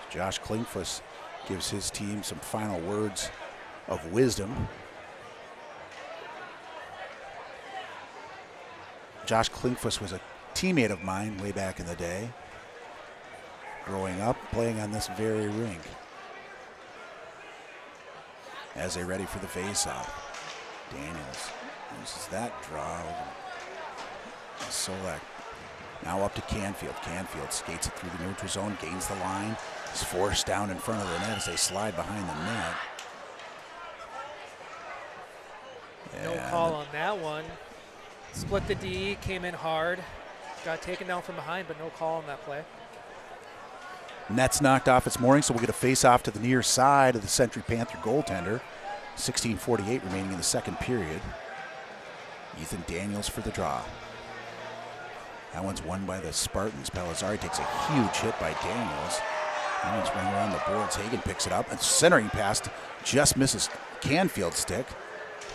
Josh Klingfuss gives his team some final words of wisdom. Josh Klingfuss was a teammate of mine way back in the day, growing up, playing on this very rink. As they ready for the face-off. Daniels uses that draw. Solak now up to Canfield. Canfield skates it through the neutral zone, gains the line. He's forced down in front of the net as they slide behind the net. No call on that one. Split the D, came in hard. Got taken down from behind, but no call on that play. Net's knocked off its mooring, so we'll get a face-off to the near side of the Century Panther goaltender. 16:48 remaining in the second period. Ethan Daniels for the draw. That one's won by the Spartans. Pelizzari takes a huge hit by Daniels. That one's run around the boards. Hagen picks it up. And centering pass just misses Canfield's stick.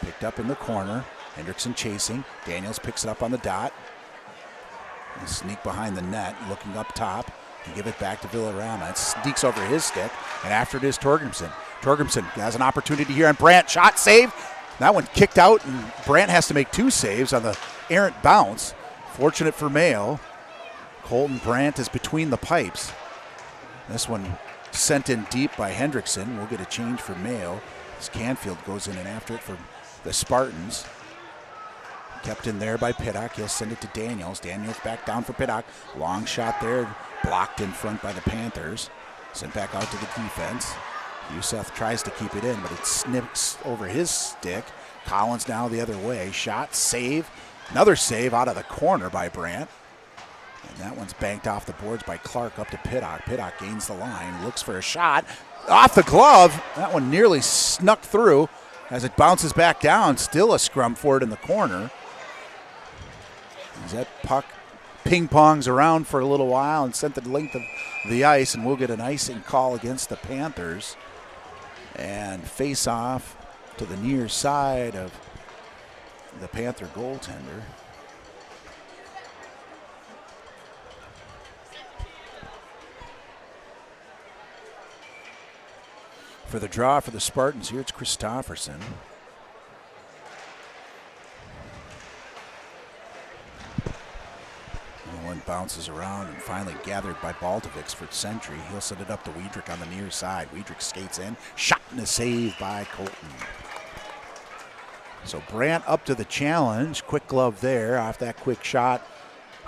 Picked up in the corner. Hendrickson chasing. Daniels picks it up on the dot. And sneak behind the net, looking up top. And give it back to Villarama. It sneaks over his stick. And after it is Torgrimson. Torgrimson has an opportunity here on Brandt. Shot, save. That one kicked out, and Brandt has to make 2 saves on the errant bounce. Fortunate for Mayo. Colton Brandt is between the pipes. This one sent in deep by Hendrickson. We'll get a change for Mayo as Canfield goes in and after it for the Spartans. Kept in there by Pittock. He'll send it to Daniels. Daniels back down for Pittock. Long shot there, blocked in front by the Panthers. Sent back out to the defense. Youssef tries to keep it in, but it snips over his stick. Collins now the other way. Shot, save. Another save out of the corner by Brandt. And that one's banked off the boards by Clark up to Pittock. Pittock gains the line, looks for a shot. Off the glove. That one nearly snuck through as it bounces back down. Still a scrum for it in the corner. As that puck ping-pongs around for a little while and sent the length of the ice, and we'll get an icing call against the Panthers. And face off to the near side of the Panther goaltender. For the draw for the Spartans here, it's Christofferson. One bounces around and finally gathered by Baltovics for Century. He'll send it up to Wiedrich on the near side. Wiedrich skates in. Shot and a save by Colton. So Brandt up to the challenge. Quick glove there off that quick shot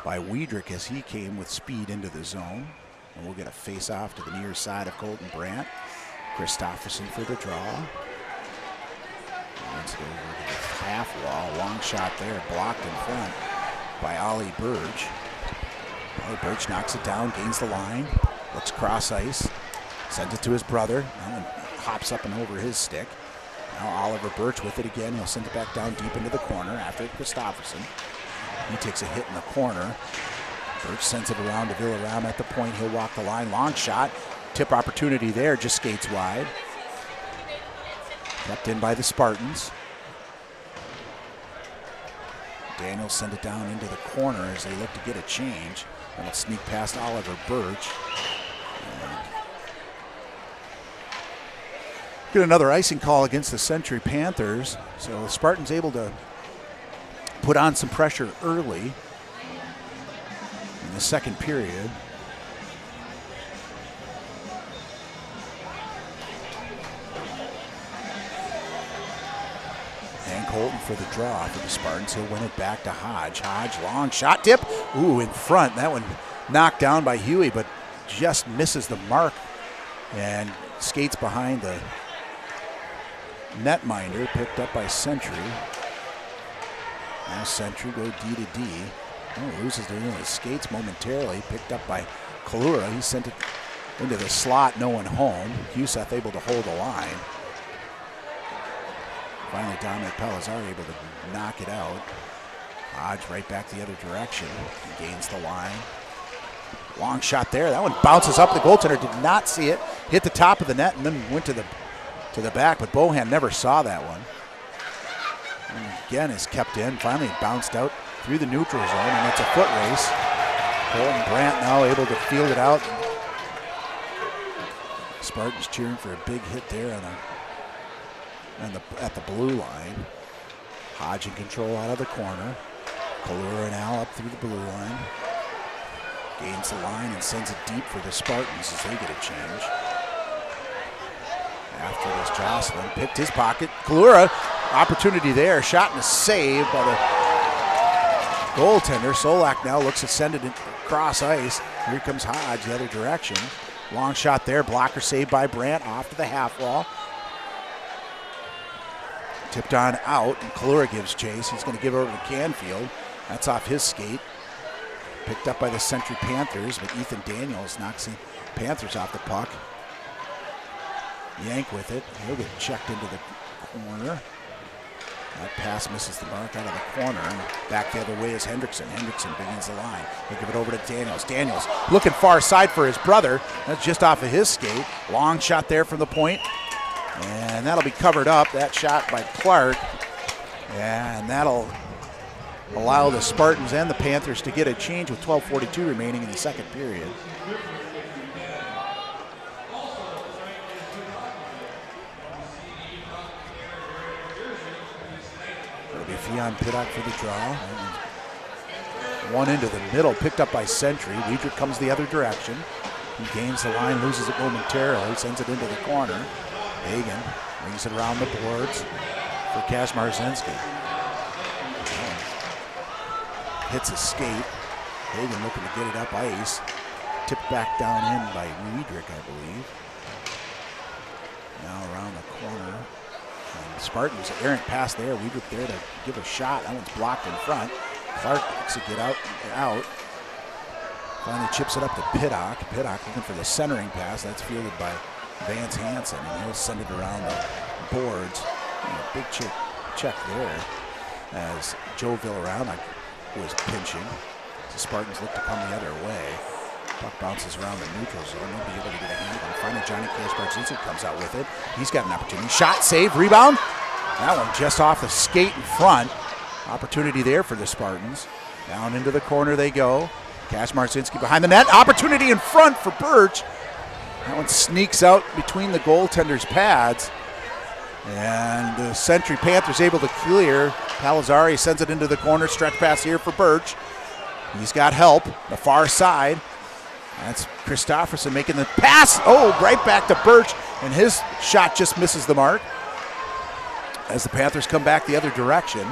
by Wiedrich as he came with speed into the zone. And we'll get a face off to the near side of Colton Brandt. Christofferson for the draw. Let's go over to the half wall. Long shot there, blocked in front by Ollie Burge. Ollie Burge knocks it down, gains the line, looks cross ice, sends it to his brother. That one hops up and over his stick. Now Oliver Birch with it again. He'll send it back down deep into the corner after Christofferson. He takes a hit in the corner. Birch sends it around to Villarama at the point. He'll walk the line. Long shot. Tip opportunity there. Just skates wide. Kept in by the Spartans. Daniels send it down into the corner as they look to get a change. And it'll sneak past Oliver Birch. Get another icing call against the Century Panthers. So the Spartans able to put on some pressure early in the second period. And Colton for the draw for the Spartans. He'll win it back to Hodge. Hodge, long shot, tip. Ooh, in front. That one knocked down by Huey, but just misses the mark and skates behind the netminder, picked up by Century. Now Century go D to D. Oh, loses it in his skates momentarily. Picked up by Kalura. He sent it into the slot, no one home. Youssef able to hold the line. Finally, Dominic Pelizzari able to knock it out. Hodge right back the other direction. He gains the line. Long shot there. That one bounces up. The goaltender did not see it. Hit the top of the net and then went to the back, but Bohan never saw that one. And again is kept in. Finally bounced out through the neutral zone, and it's a foot race. Colton Brandt now able to field it out. Spartans cheering for a big hit there at the blue line. Hodge in control out of the corner. Kalura now up through the blue line. Gains the line and sends it deep for the Spartans as they get a change. After this, Jocelyn picked his pocket. Kalura, opportunity there. Shot and a save by the goaltender. Solak now looks to send it across ice. Here comes Hodge the other direction. Long shot there. Blocker saved by Brandt off to the half wall. Tipped on out, and Kalura gives chase. He's going to give it over to Canfield. That's off his skate. Picked up by the Century Panthers, but Ethan Daniels knocks the Panthers off the puck. Yank with it. He'll get checked into the corner. That pass misses the mark out of the corner, and back the other way is Hendrickson. Hendrickson begins the line. He'll give it over to Daniels. Daniels looking far side for his brother. That's just off of his skate. Long shot there from the point, and that'll be covered up. That shot by Clark, and that'll allow the Spartans and the Panthers to get a change with 12:42 remaining in the second period. It'll be Fionn Piddock for the draw. One into the middle, picked up by Sentry. Weidrich comes the other direction. He gains the line, loses it momentarily, sends it into the corner. Hagen brings it around the boards for Kazmarzinski. Hits a skate. Hagen looking to get it up ice. Tipped back down in by Weidrich, I believe. Now around the corner. And Spartans, an errant pass there. Weidrich there to give a shot. That one's blocked in front. Clark looks to get out. Finally chips it up to Piddock. Piddock looking for the centering pass. That's fielded by Vance Hansen, and he'll send it around the boards. And a big check there as Joe Villarama was pinching. The Spartans look to come the other way. Puck bounces around the neutral zone. They'll be able to get a handle. Finally, Johnny Kazmarzinski comes out with it. He's got an opportunity. Shot, save, rebound. That one just off the skate in front. Opportunity there for the Spartans. Down into the corner they go. Kazmarzinski behind the net. Opportunity in front for Birch. That one sneaks out between the goaltender's pads. And the Century Panthers able to clear. Palazzari sends it into the corner. Stretch pass here for Birch. He's got help. The far side. That's Christofferson making the pass. Oh, right back to Birch. And his shot just misses the mark. As the Panthers come back the other direction.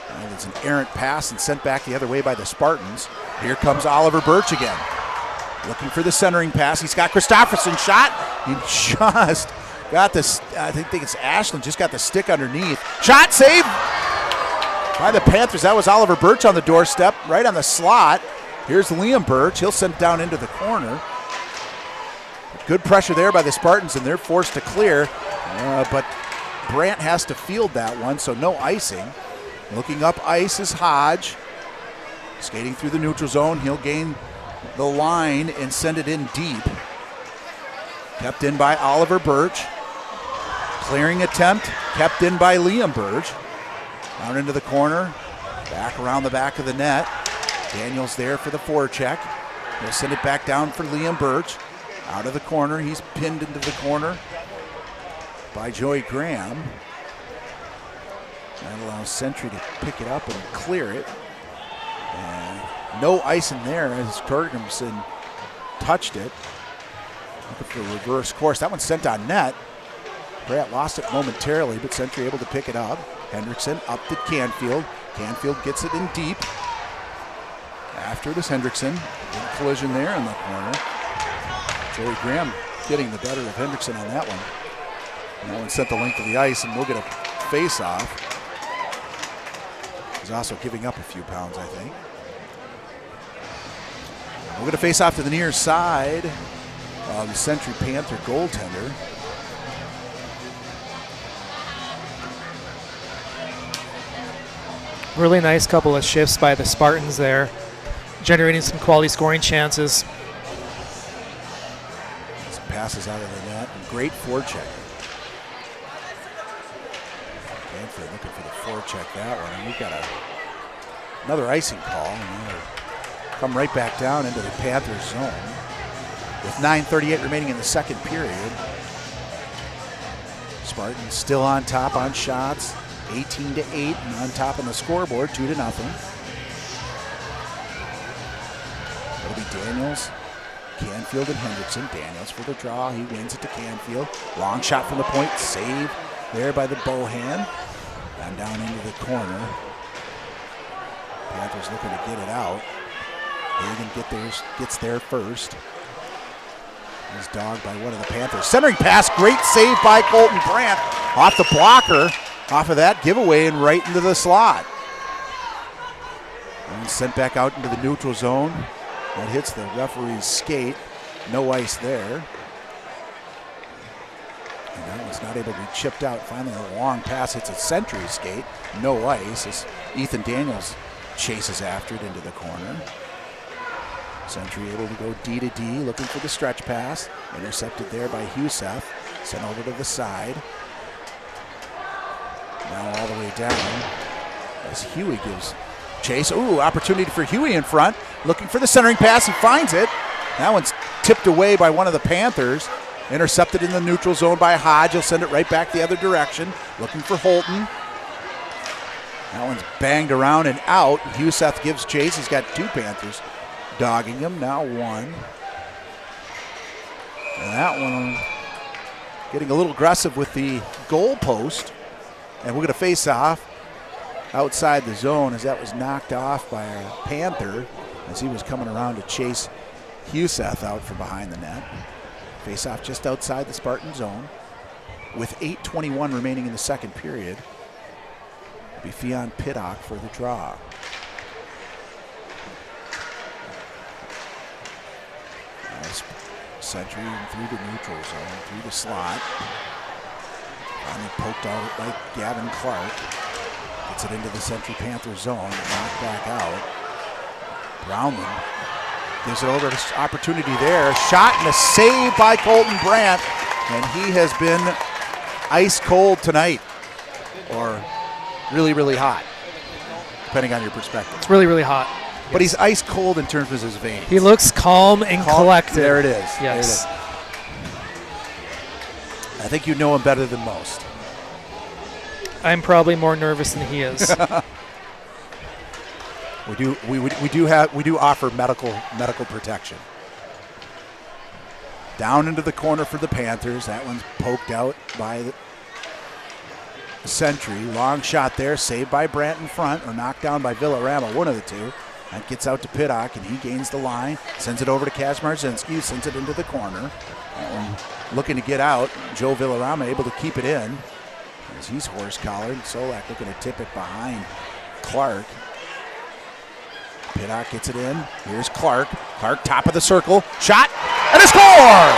And it's an errant pass and sent back the other way by the Spartans. Here comes Oliver Birch again. Looking for the centering pass. He's got Christofferson shot. He just got this. I think it's Ashland. Just got the stick underneath. Shot, save by the Panthers. That was Oliver Birch on the doorstep, right on the slot. Here's Liam Birch. He'll send it down into the corner. Good pressure there by the Spartans, and they're forced to clear. But Brandt has to field that one, so no icing. Looking up ice is Hodge. Skating through the neutral zone. He'll gain the line and send it in deep. Kept in by Oliver Birch. Clearing attempt, kept in by Liam Birch. Down into the corner, back around the back of the net. Daniels there for the forecheck. He'll send it back down for Liam Birch. Out of the corner, he's pinned into the corner by Joey Graham. That allows Sentry to pick it up and clear it. And no ice in there as Torgerson touched it. Looking for a reverse course. That one's sent on net. Brandt lost it momentarily, but Sentry able to pick it up. Hendrickson up to Canfield. Canfield gets it in deep. After it is Hendrickson. Big collision there in the corner. Joey Graham getting the better of Hendrickson on that one. And that one sent the length of the ice, and we'll get a face-off. He's also giving up a few pounds, I think. We're going to face off to the near side of the Century Panther goaltender. Really nice couple of shifts by the Spartans there. generating some quality scoring chances. Some passes out of the net. Great forecheck. Canfield looking for the forecheck that one. And we've got another icing call. And they'll come right back down into the Panthers zone with 9:38 remaining in the second period. Spartans still on top on shots, 18-8, and on top on the scoreboard, 2-0. It'll be Daniels, Canfield, and Hendrickson. Daniels for the draw. He wins it to Canfield. Long shot from the point. Save there by the Bohan. And down into the corner. Panthers looking to get it out. Hagen gets there first. He's dogged by one of the Panthers. Centering pass. Great save by Colton Brandt. Off the blocker. Off of that giveaway and right into the slot. And sent back out into the neutral zone. That hits the referee's skate. No ice there. And that was not able to be chipped out. Finally, a long pass hits a Sentry skate. No ice as Ethan Daniels chases after it into the corner. Sentry able to go D to D, looking for the stretch pass. Intercepted there by Huseth. Sent over to the side. Now all the way down as Huey gives chase. Ooh, opportunity for Huey in front. Looking for the centering pass and finds it. That one's tipped away by one of the Panthers. Intercepted in the neutral zone by Hodge. He'll send it right back the other direction. Looking for Holton. That one's banged around and out. Huseth gives chase. He's got two Panthers dogging him. Now one. And that one getting a little aggressive with the goal post. And we're going to face off outside the zone as that was knocked off by a Panther as he was coming around to chase Huseth out from behind the net. Face off just outside the Spartan zone with 8:21 remaining in the second period. It'll be Fionn Pittock for the draw. Nice Sentry through the neutral zone, through the slot. Finally poked out by Gavin Clark. Gets it into the Sentry Panther zone, knocked back out. Brownman gives it over to opportunity there. Shot and a save by Colton Brandt. And he has been ice cold tonight. Or really, really hot. Depending on your perspective. It's really, really hot. But he's ice cold in terms of his veins. He looks calm and collected. There it is. Yes. There it is. I think you know him better than most. I'm probably more nervous than he is. We do offer medical protection. Down into the corner for the Panthers. That one's poked out by the Sentry. Long shot there, saved by Brandt in front, or knocked down by Villarama, one of the two. That gets out to Pittock, and he gains the line. Sends it over to Kazmarzinski, sends it into the corner. That one looking to get out. Joe Villarama able to keep it in as he's horse-collared. Solak looking to tip it behind Clark. Pittock gets it in. Here's Clark. Clark top of the circle. Shot and a score!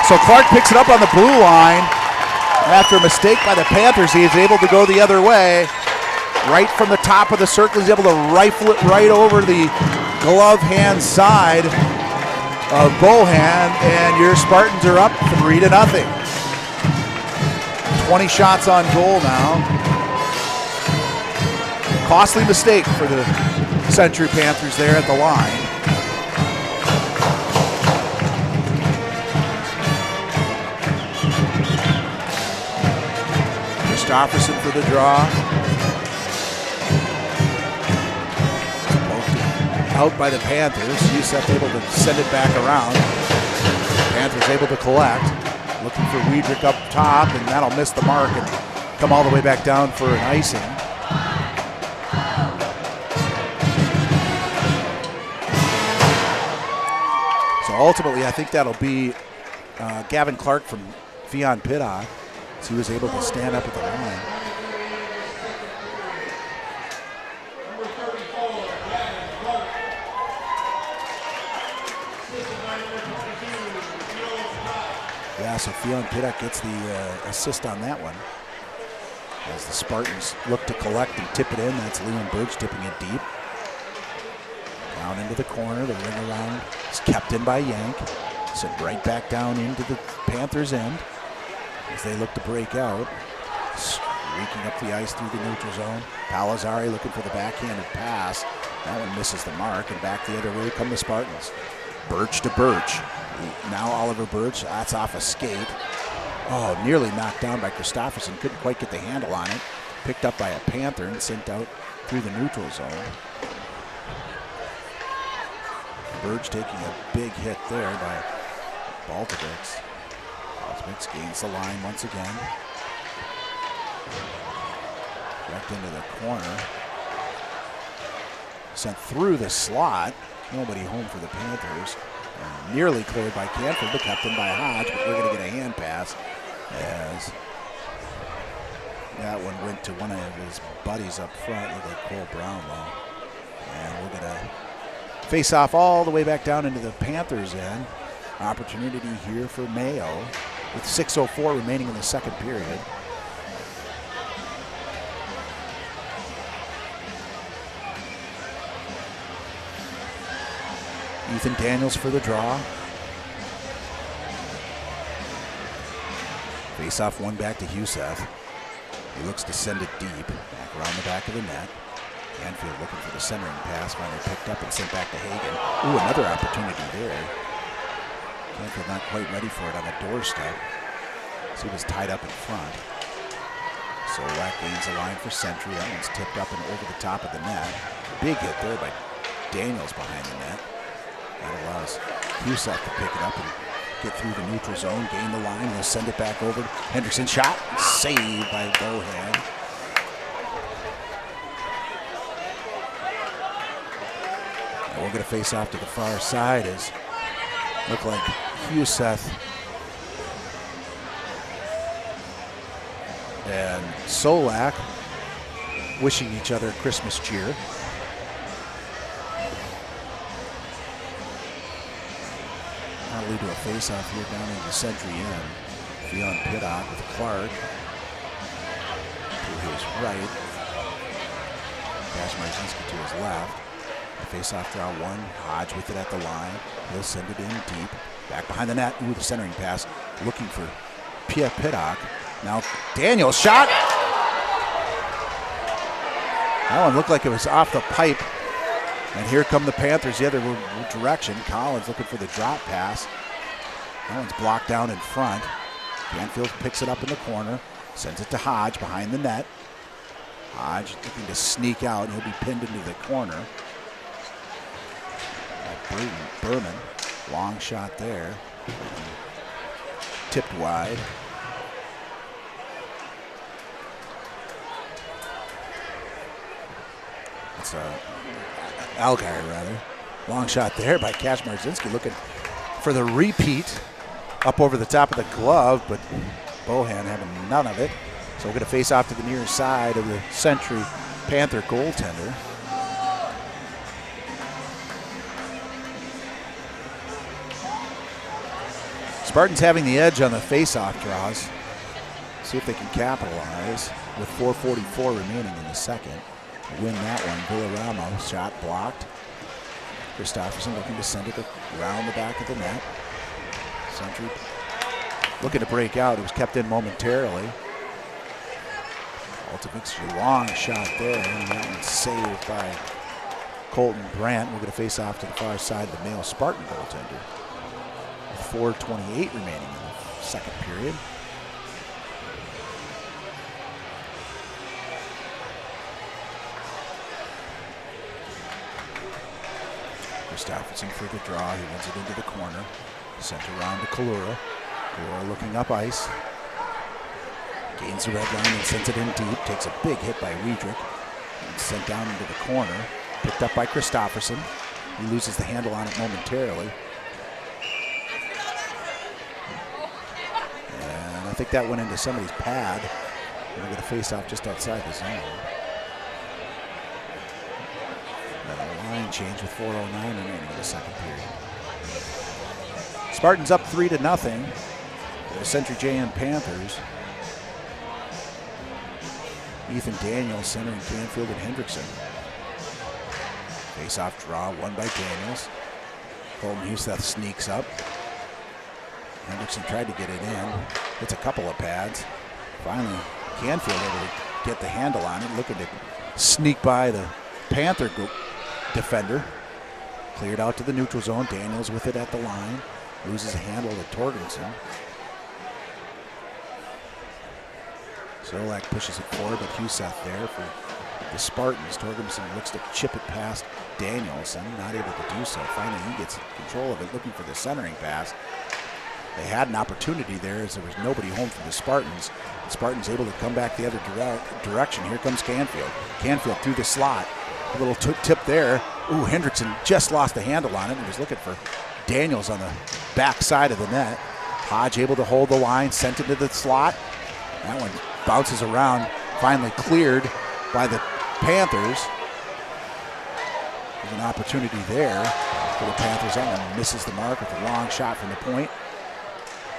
So Clark picks it up on the blue line. After a mistake by the Panthers, he is able to go the other way. Right from the top of the circle, he's able to rifle it right over the glove hand side of Bohan, and your Spartans are up 3-0. 20 shots on goal now. Costly mistake for the Sentry Panthers there at the line. Christopherson for the draw. Out by the Panthers. Youssef able to send it back around. Panthers able to collect. Looking for Weidrich up top, and that'll miss the mark and come all the way back down for an icing. So ultimately, I think that'll be Gavin Clark from Fionn Pittock, as he was able to stand up at the line. Yeah, so Fionn Pittock gets the assist on that one. As the Spartans look to collect and tip it in, that's Liam Burge tipping it deep. Down into the corner, the ring around is kept in by Yank. Sent right back down into the Panthers' end as they look to break out. Streaking up the ice through the neutral zone. Palazzari looking for the backhanded pass. That one misses the mark, and back the other way come the Spartans. Birch to Birch. Now Oliver Birch, that's off a skate. Oh, nearly knocked down by Christopherson. Couldn't quite get the handle on it. Picked up by a Panther and sent out through the neutral zone. Birch taking a big hit there by Baltovix. Baltovix gains the line once again. Back into the corner. Sent through the slot. Nobody home for the Panthers. Nearly cleared by Canfield, but kept in by Hodge, but we're going to get a hand pass as that one went to one of his buddies up front, looked like Cole Brownlow. And we're going to face off all the way back down into the Panthers' end. Opportunity here for Mayo with 6:04 remaining in the second period. Ethan Daniels for the draw. Face off one back to Huseth. He looks to send it deep, back around the back of the net. Canfield looking for the centering pass, finally picked up and sent back to Hagen. Ooh, another opportunity there. Canfield not quite ready for it on the doorstep. So he was tied up in front. Solak gains the line for Sentry. That one's tipped up and over the top of the net. Big hit there by Daniels behind the net. That allows Huseth to pick it up and get through the neutral zone, gain the line. He'll send it back over. Hendrickson shot, saved by Bohan. And we're going to face off to the far side as look like Huseth and Solak wishing each other a Christmas cheer. That'll lead to a face-off here down into Sentry end. Fionn Piddock with Clark to his right. Cash Marzinski to his left. The face-off draw one. Hodge with it at the line. He'll send it in deep. Back behind the net. Ooh, the centering pass. Looking for Pia Piddock. Now Daniels shot. That one looked like it was off the pipe. And here come the Panthers the other direction. Collins looking for the drop pass. That one's blocked down in front. Canfield picks it up in the corner. Sends it to Hodge behind the net. Hodge looking to sneak out. He'll be pinned into the corner. Berman, long shot there. Tipped wide. It's Algeier, rather. Long shot there by Cash Marzinski, looking for the repeat up over the top of the glove, but Bohan having none of it. So we're going to face off to the near side of the Sentry Panther goaltender. Spartans having the edge on the face-off draws. See if they can capitalize with 4:44 remaining in the second. Win that one. Villaramo shot blocked. Christopherson looking to send it around the back of the net. Sentry looking to break out. It was kept in momentarily. Baltovic's long shot there, and that one's saved by Colton Brandt. We're going to face off to the far side of the Mayo Spartan goaltender. With 4:28 remaining in the second period. Christopherson for the draw. He runs it into the corner. Sent around to Kalura. Kalura looking up ice. Gains the red line and sends it in deep. Takes a big hit by Wiedrich. And sent down into the corner. Picked up by Christopherson. He loses the handle on it momentarily. And I think that went into somebody's pad. We're going to face off just outside the zone. Line change with 4:09 remaining in the second period. Spartans up 3-0. The Sentry JM Panthers. Ethan Daniels centering Canfield and Hendrickson. Face-off draw won by Daniels. Colton Huseth sneaks up. Hendrickson tried to get it in. Hits a couple of pads. Finally, Canfield able to get the handle on it, looking to sneak by the Panther defender. Cleared out to the neutral zone. Daniels with it at the line. Loses a handle to Torgensen. Solak pushes it forward, but Huseth there for the Spartans. Torgensen looks to chip it past Danielson, not able to do so. Finally, he gets control of it, looking for the centering pass. They had an opportunity there as there was nobody home for the Spartans. The Spartans able to come back the other direction. Here comes Canfield. Canfield through the slot. A little tip there. Ooh, Hendrickson just lost the handle on it and was looking for Daniels on the back side of the net. Hodge able to hold the line, sent it to the slot. That one bounces around, finally cleared by the Panthers. There's an opportunity there for the Panthers. That one misses the mark with a long shot from the point.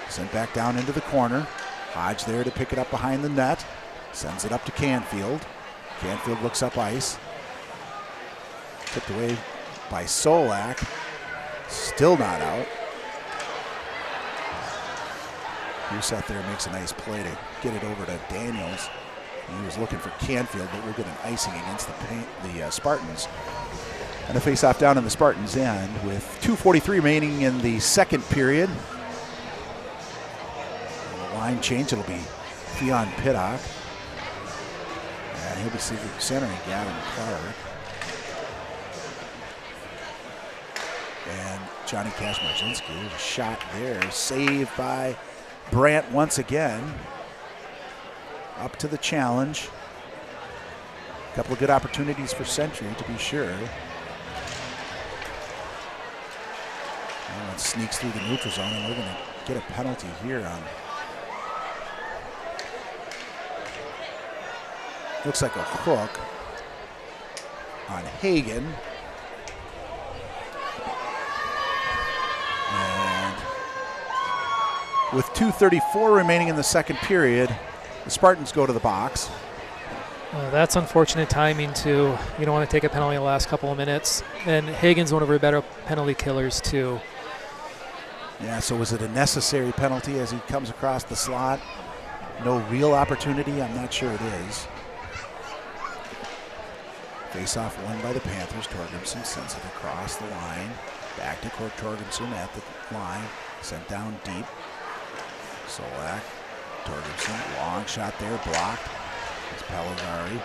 Sent back down into the corner. Hodge there to pick it up behind the net. Sends it up to Canfield. Canfield looks up ice. Tipped away by Solak. Still not out. Huseth there makes a nice play to get it over to Daniels. He was looking for Canfield, but we'll get an icing against the Spartans. And a face-off down in the Spartans' end with 2:43 remaining in the second period. Line change, it'll be Theon Pittock. And he'll be centering Gavin Clark. And Johnny Kashmarzinski, a shot there, saved by Brandt once again. Up to the challenge. A couple of good opportunities for Century, to be sure. That one sneaks through the neutral zone, and we're going to get a penalty here on. Looks like a hook on Hagen. And with 2:34 remaining in the second period, the Spartans go to the box. That's unfortunate timing, too. You don't want to take a penalty in the last couple of minutes. And Hagen's one of our better penalty killers, too. Yeah, so was it a necessary penalty as he comes across the slot? No real opportunity? I'm not sure it is. Face-off won by the Panthers. Torgensen sends it across the line. Back to Court Torgensen at the line. Sent down deep. Solak. Torgensen. Long shot there. Blocked. It's Pellizzari.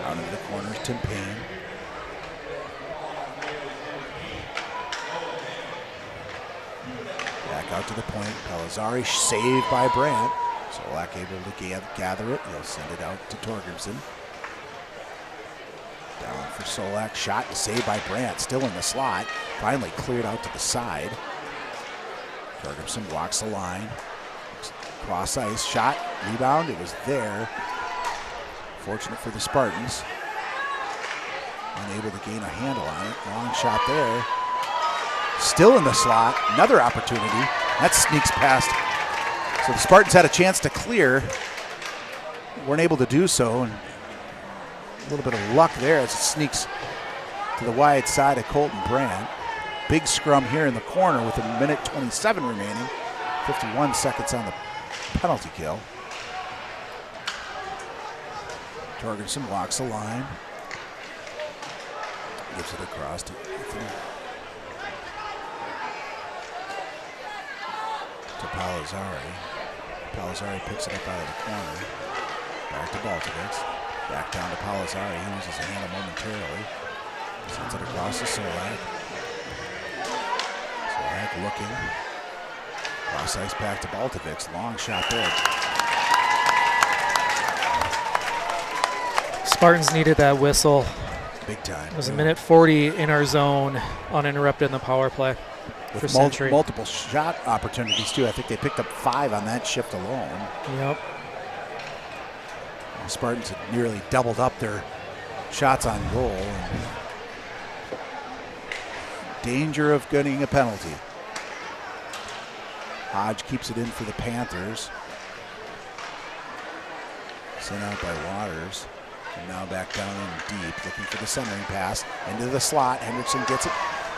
Out into the corners. Tim Payne. Back out to the point. Pellizzari saved by Brandt. Solak able to gather it. He'll send it out to Torgensen. Down for Solak. Shot and saved by Brandt. Still in the slot. Finally cleared out to the side. Torgensen walks the line. Cross ice. Shot. Rebound. It was there. Fortunate for the Spartans. Unable to gain a handle on it. Long shot there. Still in the slot. Another opportunity. That sneaks past. So the Spartans had a chance to clear. Weren't able to do so. And a little bit of luck there as it sneaks to the wide side of Colton Brandt. Big scrum here in the corner with 1:27 remaining. 51 seconds on the penalty kill. Torgensen walks the line. Gives it across to Pellizzari. Pellizzari picks it up out of the corner. Back to Baltovich. Back down to Pellizzari. He loses a handle momentarily. Sends it across to Solak. Solak looking. Cross ice back to Baltovich. Long shot there. Spartans needed that whistle. Big time. It was a minute 40 in our zone, uninterrupted in the power play. With for Century. Multiple shot opportunities, too. I think they picked up 5 on that shift alone. Yep. The Spartans had nearly doubled up their shots on goal. Danger of getting a penalty. Hodge keeps it in for the Panthers. Sent out by Waters. And now back down in deep, looking for the centering pass. Into the slot, Hendrickson gets it,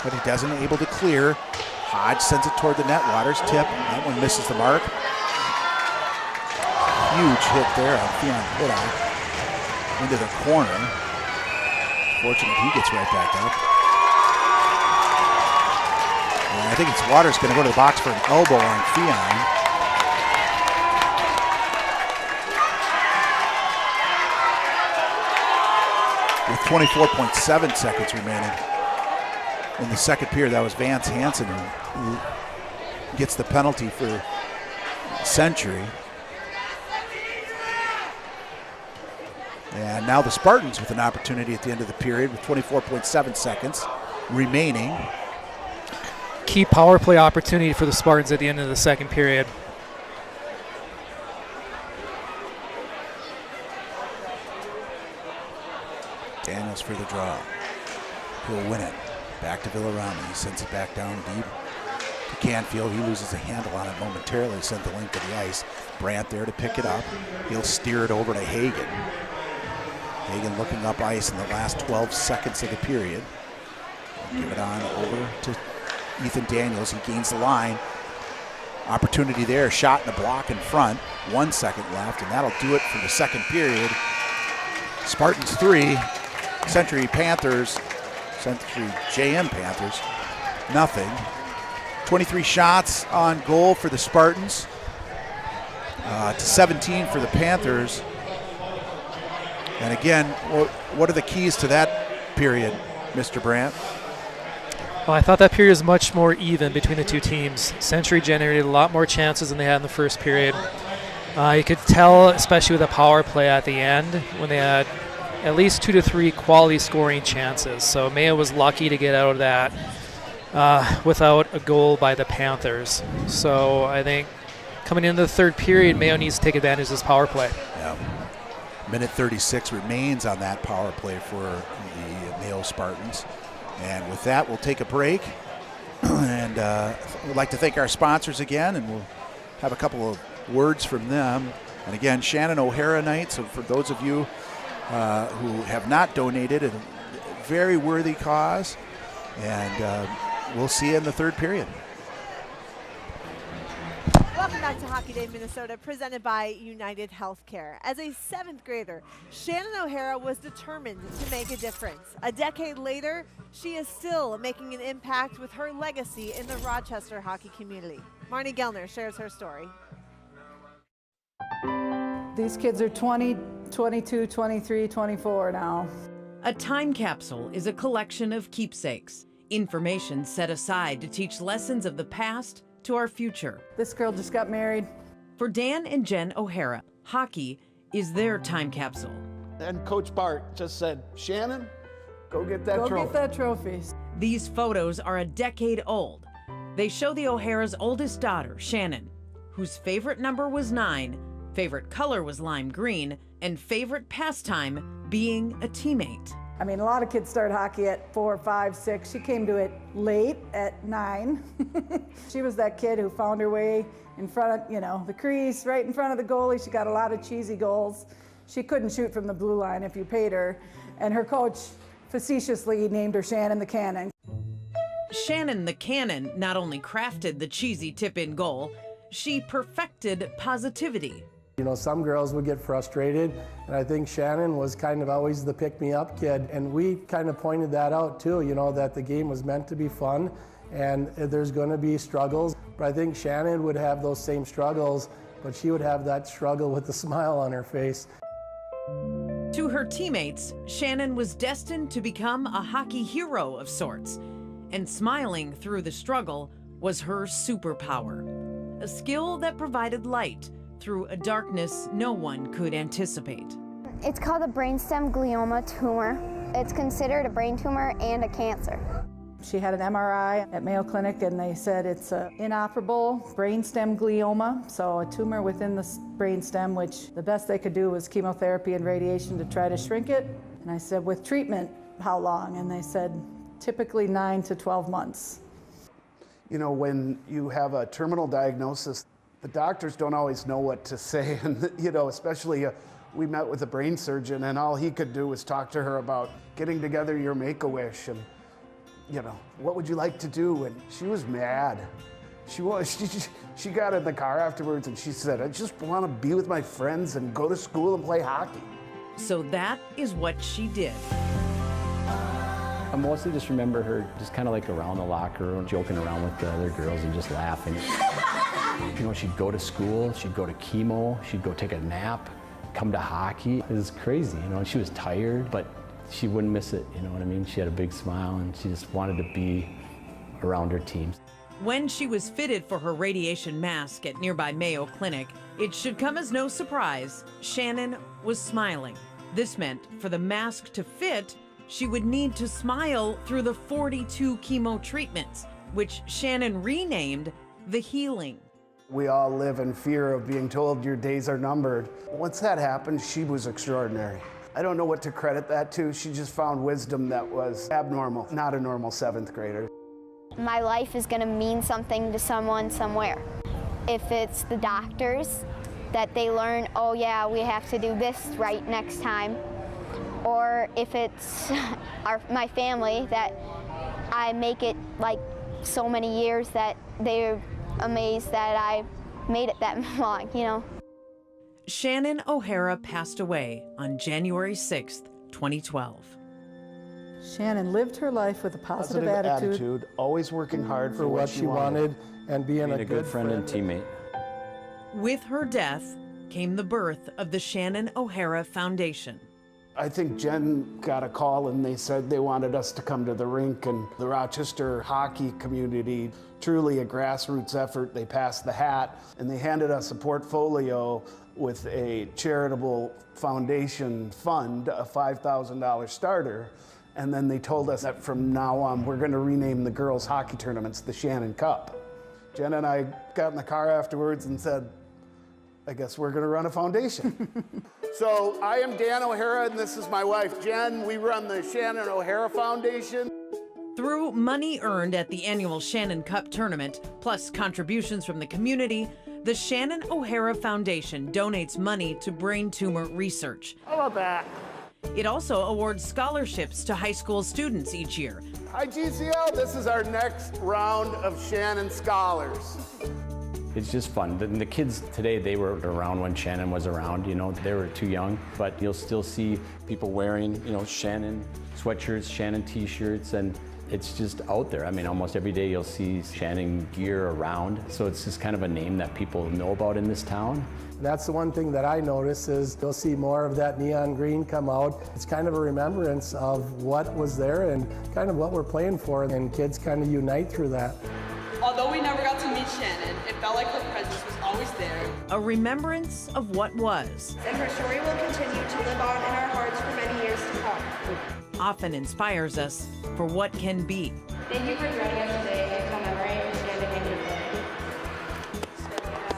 but he doesn't able to clear. Hodge sends it toward the net, Waters tip, that one misses the mark. Huge hit there on Theon Pittock into the corner. Fortunate he gets right back up. And I think it's Waters going to go to the box for an elbow on Theon. With 24.7 seconds remaining in the second period. That was Vance Hansen who gets the penalty for Century. And now the Spartans with an opportunity at the end of the period with 24.7 seconds remaining. Key power play opportunity for the Spartans at the end of the second period. Daniels for the draw. He'll win it. Back to Villarami. He sends it back down deep to Canfield. He loses a handle on it momentarily. Sent the length of the ice. Brandt there to pick it up. He'll steer it over to Hagen. Hagen looking up ice in the last 12 seconds of the period. Give it on over to Ethan Daniels. He gains the line. Opportunity there. Shot in the block in front. 1 second left, and that'll do it for the second period. Spartans 3, Century JM Panthers, nothing. 23 shots on goal for the Spartans, to 17 for the Panthers. And again, what are the keys to that period, Mr. Brandt? Well, I thought that period was much more even between the two teams. Century generated a lot more chances than they had in the first period. You could tell, especially with the power play at the end, when they had at least 2 to 3 quality scoring chances. So Mayo was lucky to get out of that without a goal by the Panthers. So I think coming into the third period, Mayo needs to take advantage of this power play. Yeah. Minute 36 remains on that power play for the Mayo Spartans. And with that, we'll take a break. And we'd like to thank our sponsors again, and we'll have a couple of words from them. And again, Shannon O'Hara night. So for those of you who have not donated, a very worthy cause. And we'll see you in the third period. Welcome back to Hockey Day Minnesota, presented by United Healthcare. As a 7th grader, Shannon O'Hara was determined to make a difference. A decade later, she is still making an impact with her legacy in the Rochester hockey community. Marnie Gellner shares her story. These kids are 20, 22, 23, 24 now. A time capsule is a collection of keepsakes, information set aside to teach lessons of the past to our future. This girl just got married. For Dan and Jen O'Hara, hockey is their time capsule. And Coach Bart just said, Shannon, go get that trophy. Go get that trophy. These photos are a decade old. They show the O'Hara's oldest daughter, Shannon, whose favorite number was 9, favorite color was lime green, and favorite pastime being a teammate. I mean, a lot of kids start hockey at 4, 5, 6. She came to it late at 9. She was that kid who found her way in front of, the crease, right in front of the goalie. She got a lot of cheesy goals. She couldn't shoot from the blue line if you paid her. And her coach facetiously named her Shannon the Cannon. Shannon the Cannon not only crafted the cheesy tip-in goal, she perfected positivity. Some girls would get frustrated, and I think Shannon was kind of always the pick-me-up kid, and we kind of pointed that out too, that the game was meant to be fun, and there's going to be struggles, but I think Shannon would have those same struggles, but she would have that struggle with the smile on her face. To her teammates, Shannon was destined to become a hockey hero of sorts, and smiling through the struggle was her superpower, a skill that provided light through a darkness no one could anticipate. It's called a brainstem glioma tumor. It's considered a brain tumor and a cancer. She had an MRI at Mayo Clinic, and they said it's an inoperable brainstem glioma, so a tumor within the brainstem, which the best they could do was chemotherapy and radiation to try to shrink it. And I said, with treatment, how long? And they said, typically 9 to 12 months. When you have a terminal diagnosis, the doctors don't always know what to say, and especially we met with a brain surgeon, and all he could do was talk to her about getting together your Make-A-Wish and, you know, what would you like to do? And she was mad. She got in the car afterwards and she said, I just want to be with my friends and go to school and play hockey. So that is what she did. I mostly just remember her just kind of like around the locker room, joking around with the other girls and just laughing. You know, she'd go to school, she'd go to chemo, she'd go take a nap, come to hockey. It was crazy, you know, she was tired, but she wouldn't miss it, you know what I mean? She had a big smile and she just wanted to be around her team. When she was fitted for her radiation mask at nearby Mayo Clinic, it should come as no surprise, Shannon was smiling. This meant for the mask to fit, she would need to smile through the 42 chemo treatments, which Shannon renamed the healing. We all live in fear of being told your days are numbered. Once that happened, she was extraordinary. I don't know what to credit that to. She just found wisdom that was abnormal, not a normal 7th grader. My life is going to mean something to someone somewhere. If it's the doctors, that they learn, oh yeah, we have to do this right next time. Or if it's my family, that I make it like so many years that they're amazed that I made it that long, you know. Shannon O'Hara passed away on January 6th, 2012. Shannon lived her life with a positive attitude, always working hard for what she wanted, and being a good friend and teammate. With her death came the birth of the Shannon O'Hara Foundation. I think Jen got a call and they said they wanted us to come to the rink, and the Rochester hockey community, truly a grassroots effort. They passed the hat and they handed us a portfolio with a charitable foundation fund, a $5,000 starter. And then they told us that from now on, we're going to rename the girls' hockey tournaments the Shannon Cup. Jen and I got in the car afterwards and said, I guess we're going to run a foundation. So I am Dan O'Hara, and this is my wife, Jen. We run the Shannon O'Hara Foundation. Through money earned at the annual Shannon Cup tournament, plus contributions from the community, the Shannon O'Hara Foundation donates money to brain tumor research. How about that? It also awards scholarships to high school students each year. Hi, GCL. This is our next round of Shannon Scholars. It's just fun. The kids today, they were around when Shannon was around, you know, they were too young, but you'll still see people wearing, you know, Shannon sweatshirts, Shannon t-shirts, and it's just out there. I mean, almost every day you'll see Shannon gear around, so it's just kind of a name that people know about in this town. That's the one thing that I notice is you'll see more of that neon green come out. It's kind of a remembrance of what was there and kind of what we're playing for, and kids kind of unite through that. Although we never got to meet Shannon, it felt like her presence was always there. A remembrance of what was. And her story will continue to live on in our hearts for many years to come. Often inspires us for what can be. Thank you for joining us today in commemorating Shannon and your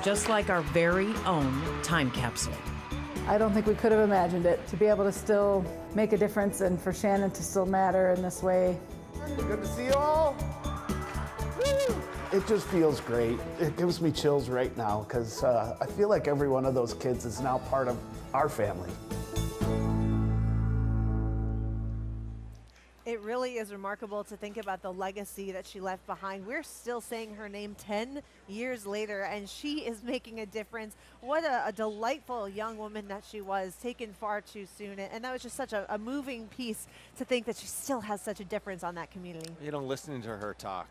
Just like our very own time capsule. I don't think we could have imagined it, to be able to still make a difference and for Shannon to still matter in this way. Good to see you all. Woo! It just feels great. It gives me chills right now because I feel like every one of those kids is now part of our family. It really is remarkable to think about the legacy that she left behind. We're still saying her name 10 years later, and she is making a difference. What a delightful young woman that she was, taken far too soon. And that was just such a moving piece to think that she still has such a difference on that community. You know, listening to her talk,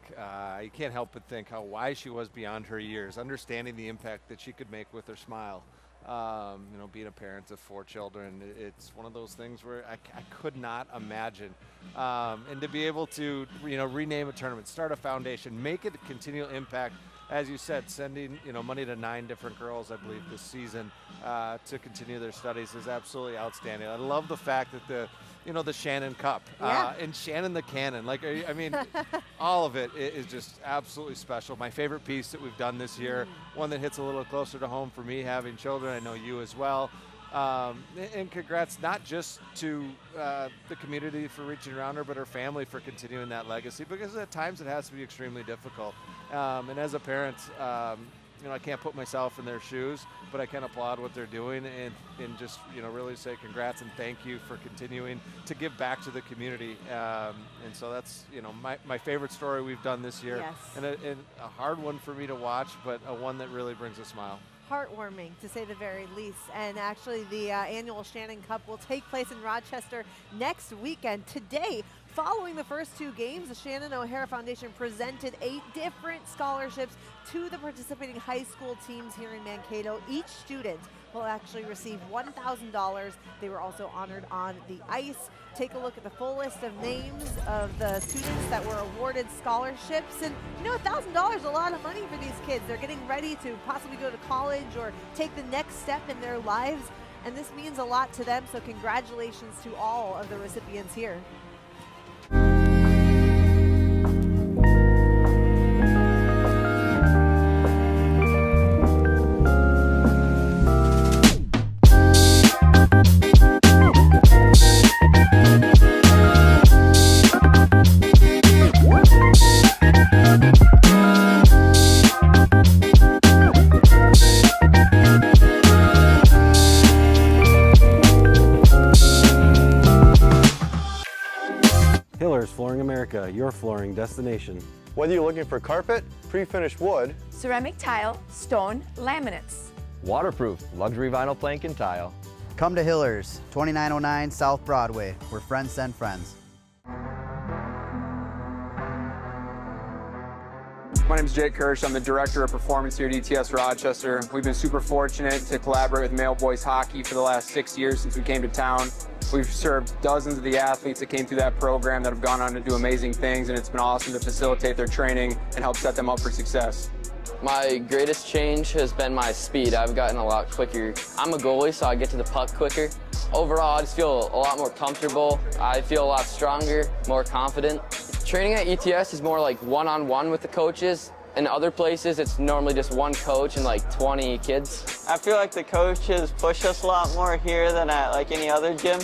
you can't help but think how wise she was beyond her years, understanding the impact that she could make with her smile. You know, being a parent of 4 children, it's one of those things where I could not imagine. And to be able to, you know, rename a tournament, start a foundation, make it a continual impact, as you said, sending, you know, money to 9 different girls, I believe, this season to continue their studies is absolutely outstanding. I love the fact that the Shannon Cup and Shannon the Cannon, like, I mean, all of it is just absolutely special. My favorite piece that we've done this year, one that hits a little closer to home for me, having children, I know you as well. And congrats not just to the community for reaching around her, but her family for continuing that legacy, because at times it has to be extremely difficult. And as a parent, I can't put myself in their shoes, but I can applaud what they're doing and just, really say congrats and thank you for continuing to give back to the community. And so that's, my favorite story we've done this year. Yes. And a hard one for me to watch, but a one that really brings a smile. Heartwarming, to say the very least. And actually, the annual Shannon Cup will take place in Rochester next weekend. Today, following the first two games, the Shannon O'Hara Foundation presented 8 different scholarships to the participating high school teams here in Mankato. Each student will actually receive $1,000. They were also honored on the ice. Take a look at the full list of names of the students that were awarded scholarships. And $1,000 is a lot of money for these kids. They're getting ready to possibly go to college or take the next step in their lives. And this means a lot to them. So congratulations to all of the recipients here. Flooring America, your flooring destination. Whether you're looking for carpet, pre-finished wood, ceramic tile, stone, laminates. Waterproof, luxury vinyl plank and tile. Come to Hillers, 2909 South Broadway, where friends send friends. My name is Jake Kirsch. I'm the Director of Performance here at ETS Rochester. We've been super fortunate to collaborate with Mayo boys hockey for the last 6 years since we came to town. We've served dozens of the athletes that came through that program that have gone on to do amazing things, and it's been awesome to facilitate their training and help set them up for success. My greatest change has been my speed. I've gotten a lot quicker. I'm a goalie, so I get to the puck quicker. Overall, I just feel a lot more comfortable. I feel a lot stronger, more confident. Training at ETS is more like one-on-one with the coaches. In other places, it's normally just one coach and like 20 kids. I feel like the coaches push us a lot more here than at like any other gym.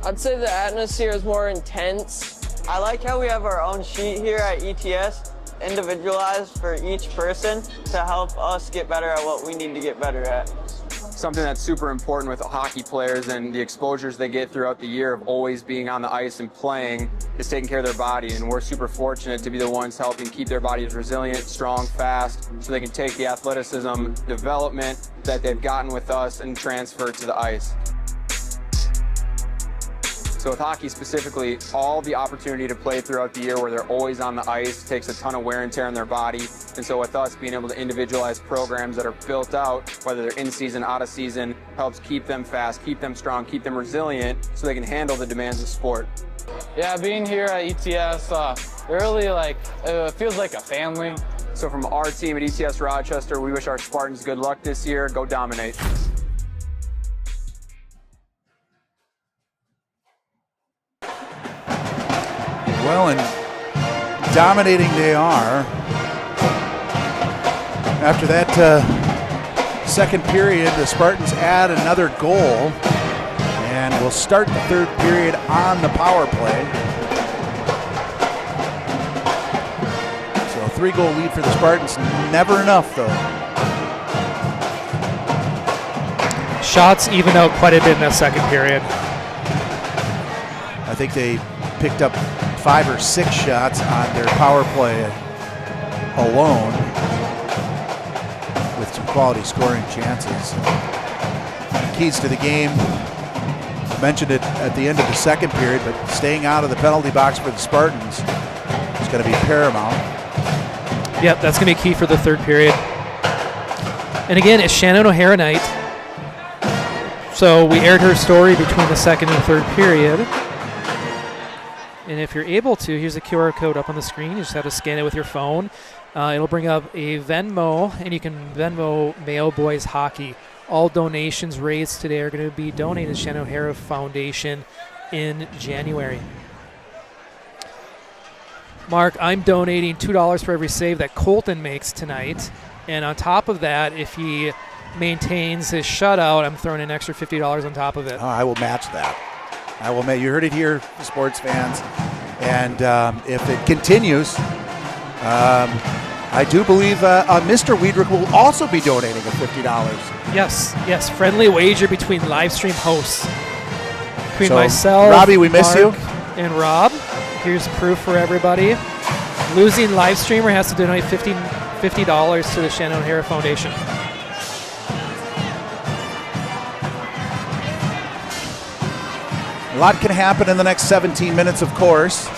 I'd say the atmosphere is more intense. I like how we have our own sheet here at ETS, individualized for each person to help us get better at what we need to get better at. Something that's super important with hockey players and the exposures they get throughout the year of always being on the ice and playing is taking care of their body. And we're super fortunate to be the ones helping keep their bodies resilient, strong, fast, so they can take the athleticism development that they've gotten with us and transfer it to the ice. So with hockey specifically, all the opportunity to play throughout the year where they're always on the ice takes a ton of wear and tear on their body. And so with us being able to individualize programs that are built out, whether they're in season, out of season, helps keep them fast, keep them strong, keep them resilient so they can handle the demands of sport. Yeah, being here at ETS, really it feels like a family. So from our team at ETS Rochester, we wish our Spartans good luck this year. Go dominate. Well, and dominating they are. After that second period, the Spartans add another goal, and we'll start the third period on the power play. So a 3-goal lead for the Spartans, never enough though. Shots even out quite a bit in that second period. I think they picked up 5 or 6 shots on their power play alone, with some quality scoring chances. Keys to the game, mentioned it at the end of the second period, but staying out of the penalty box for the Spartans is going to be paramount. Yep, that's going to be key for the third period. And again, it's Shannon O'Hara night. So we aired her story between the second and third period. And if you're able to, here's a QR code up on the screen. You just have to scan it with your phone. It'll bring up a Venmo, and you can Venmo Mayo Boys Hockey. All donations raised today are going to be donated to Shannon O'Hara Foundation in January. Mark, I'm donating $2 for every save that Colton makes tonight. And on top of that, if he maintains his shutout, I'm throwing an extra $50 on top of it. Oh, I will match that. You heard it here, sports fans. And if it continues, I do believe Mr. Weidrich will also be donating a $50. Yes. Friendly wager between live stream hosts. Between So, myself, Robbie, we miss you. Mark, and Rob. Here's proof for everybody. Losing live streamer has to donate $50 to the Shannon O'Hara Foundation. A lot can happen in the next 17 minutes, of course.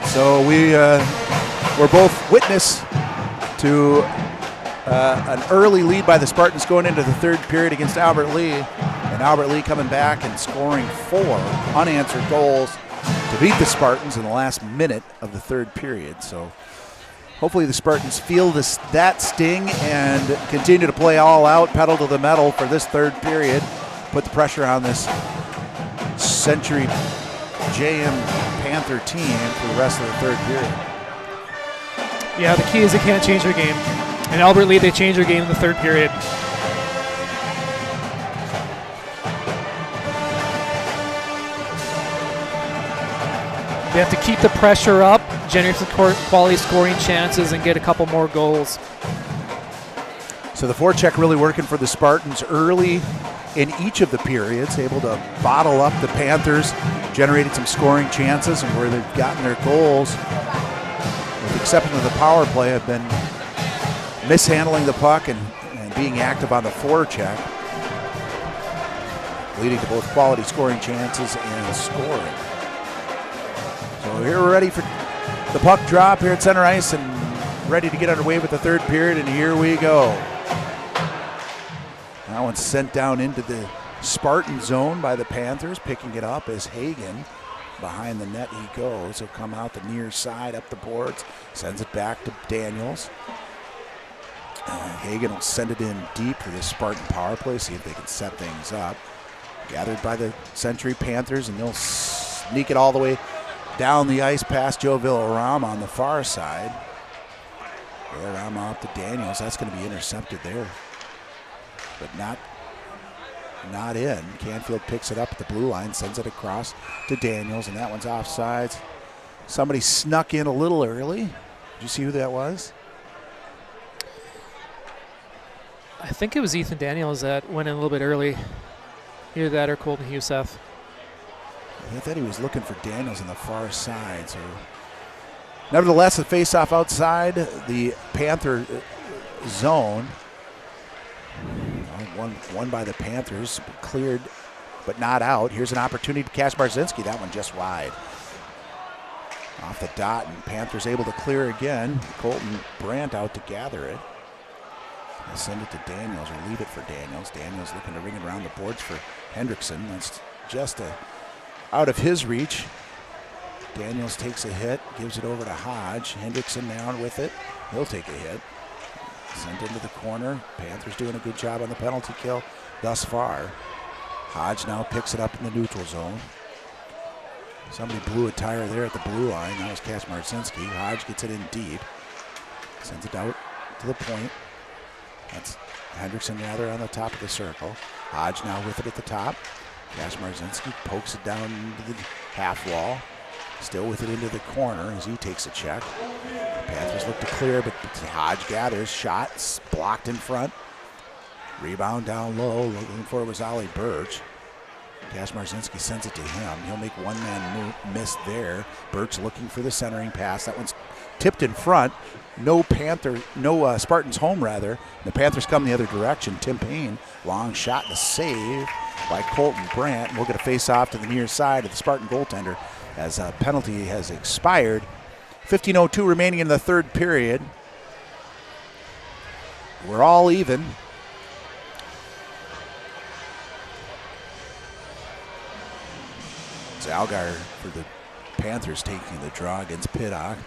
So we're both witness to an early lead by the Spartans going into the third period against Albert Lee. And Albert Lee coming back and scoring 4 unanswered goals to beat the Spartans in the last minute of the third period. So hopefully the Spartans feel that sting and continue to play all out, pedal to the metal for this third period. Put the pressure on this Century JM Panther team for the rest of the third period. Yeah, the key is they can't change their game. And Albert Lee, they changed their game in the third period. They have to keep the pressure up, generate some quality scoring chances, and get a couple more goals. So the forecheck really working for the Spartans early in each of the periods, able to bottle up the Panthers, generated some scoring chances, and where they've gotten their goals, with the exception of the power play, have been mishandling the puck and being active on the forecheck, leading to both quality scoring chances and scoring. So here we're ready for the puck drop here at center ice and ready to get underway with the third period, and here we go. That one's sent down into the Spartan zone by the Panthers, picking it up as Hagen. Behind the net he goes. He'll come out the near side, up the boards, sends it back to Daniels. Hagen will send it in deep for the Spartan power play, see if they can set things up. Gathered by the Century Panthers, and they'll sneak it all the way down the ice past Joe Villarama on the far side. Villarama up to Daniels. That's going to be intercepted there, but not in. Canfield picks it up at the blue line, sends it across to Daniels, and that one's offsides. Somebody snuck in a little early. Did you see who that was? I think it was Ethan Daniels that went in a little bit early. Either that or Colton Huseth. I thought he was looking for Daniels on the far side. So, nevertheless, the face-off outside the Panther zone. One by the Panthers, cleared but not out. Here's an opportunity to Cash Marzinski. That one just wide. Off the dot, and Panthers able to clear again. Colton Brandt out to gather it. I'll send it to Daniels, or leave it for Daniels. Daniels looking to ring it around the boards for Hendrickson. That's just out of his reach. Daniels takes a hit, gives it over to Hodge. Hendrickson down with it. He'll take a hit. Sent into the corner. Panthers doing a good job on the penalty kill thus far. Hodge now picks it up in the neutral zone. Somebody blew a tire there at the blue line. That was Cash Marzinski. Hodge gets it in deep. Sends it out to the point. That's Hendrickson rather on the top of the circle. Hodge now with it at the top. Cash Marzinski pokes it down into the half wall. Still with it into the corner as he takes a check. The Panthers look to clear, but Hodge gathers. Shots blocked in front. Rebound down low. Looking for it was Ollie Birch. Cash Marzinski sends it to him. He'll make one man miss there. Birch looking for the centering pass. That one's tipped in front. No Spartans home rather. The Panthers come the other direction. Tim Payne, long shot and a save by Colton Brandt. We'll get a face off to the near side of the Spartan goaltender as a penalty has expired. 15:02 remaining in the third period. We're all even. It's Algar for the Panthers taking the draw against Pittock.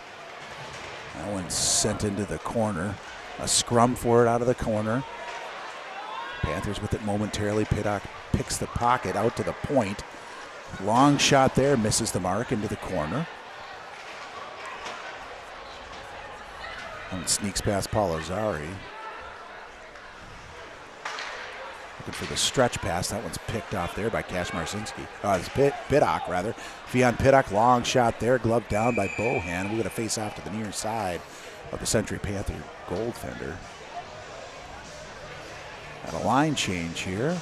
That one's sent into the corner. A scrum for it out of the corner. Panthers with it momentarily. Pittock picks the pocket out to the point. Long shot there, misses the mark into the corner. And sneaks past Paul Azari. Looking for the stretch pass. That one's picked off there by Cash Marzinski. It's Pittock, rather. Fion Pittock, long shot there, gloved down by Bohan. We're going to face off to the near side. of the Century Panther goaltender. And a line change here.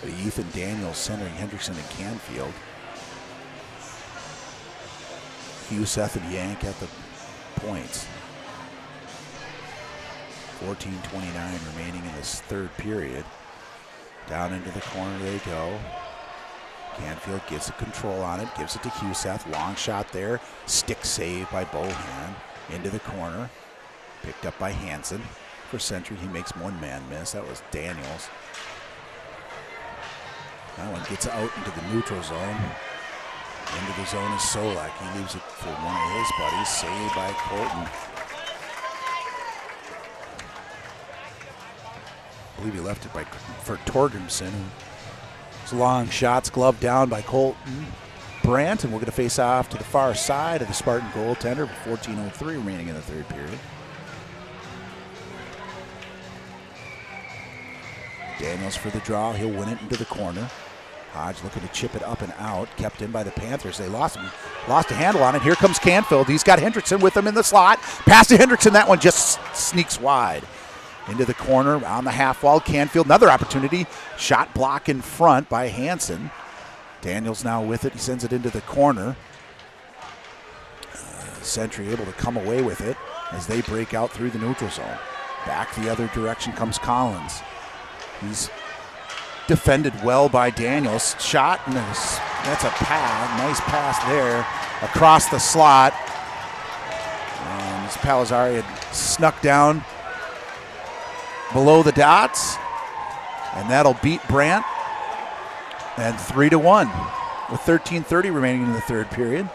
Ethan Daniels centering Hendrickson and Canfield. Huseth and Yank at the points. 14:29 remaining in this third period. Down into the corner they go. Canfield gets the control on it, gives it to Huseth. Long shot there. Stick save by Bohan. Into the corner. Picked up by Hansen. For Century, he makes one man miss. That was Daniels. That one gets out into the neutral zone. Into the zone is Solak. He leaves it for one of his buddies. Saved by Colton. I believe he left it for Torgrimson. It's long shots gloved down by Colton Brandt, and we're going to face off to the far side of the Spartan goaltender with 14:03 remaining in the third period. Daniels for the draw. He'll win it into the corner. Hodge looking to chip it up and out. Kept in by the Panthers. They lost a handle on it. Here comes Canfield. He's got Hendrickson with him in the slot. Pass to Hendrickson. That one just sneaks wide. Into the corner on the half wall. Canfield, another opportunity. Shot block in front by Hansen. Daniels now with it. He sends it into the corner. Century able to come away with it as they break out through the neutral zone. Back the other direction comes Collins. He's defended well by Daniels. Shot, and that's a pass. Nice pass there across the slot. And Palizari had snuck down below the dots, and that'll beat Brandt. And 3-1 with 13:30 remaining in the third period.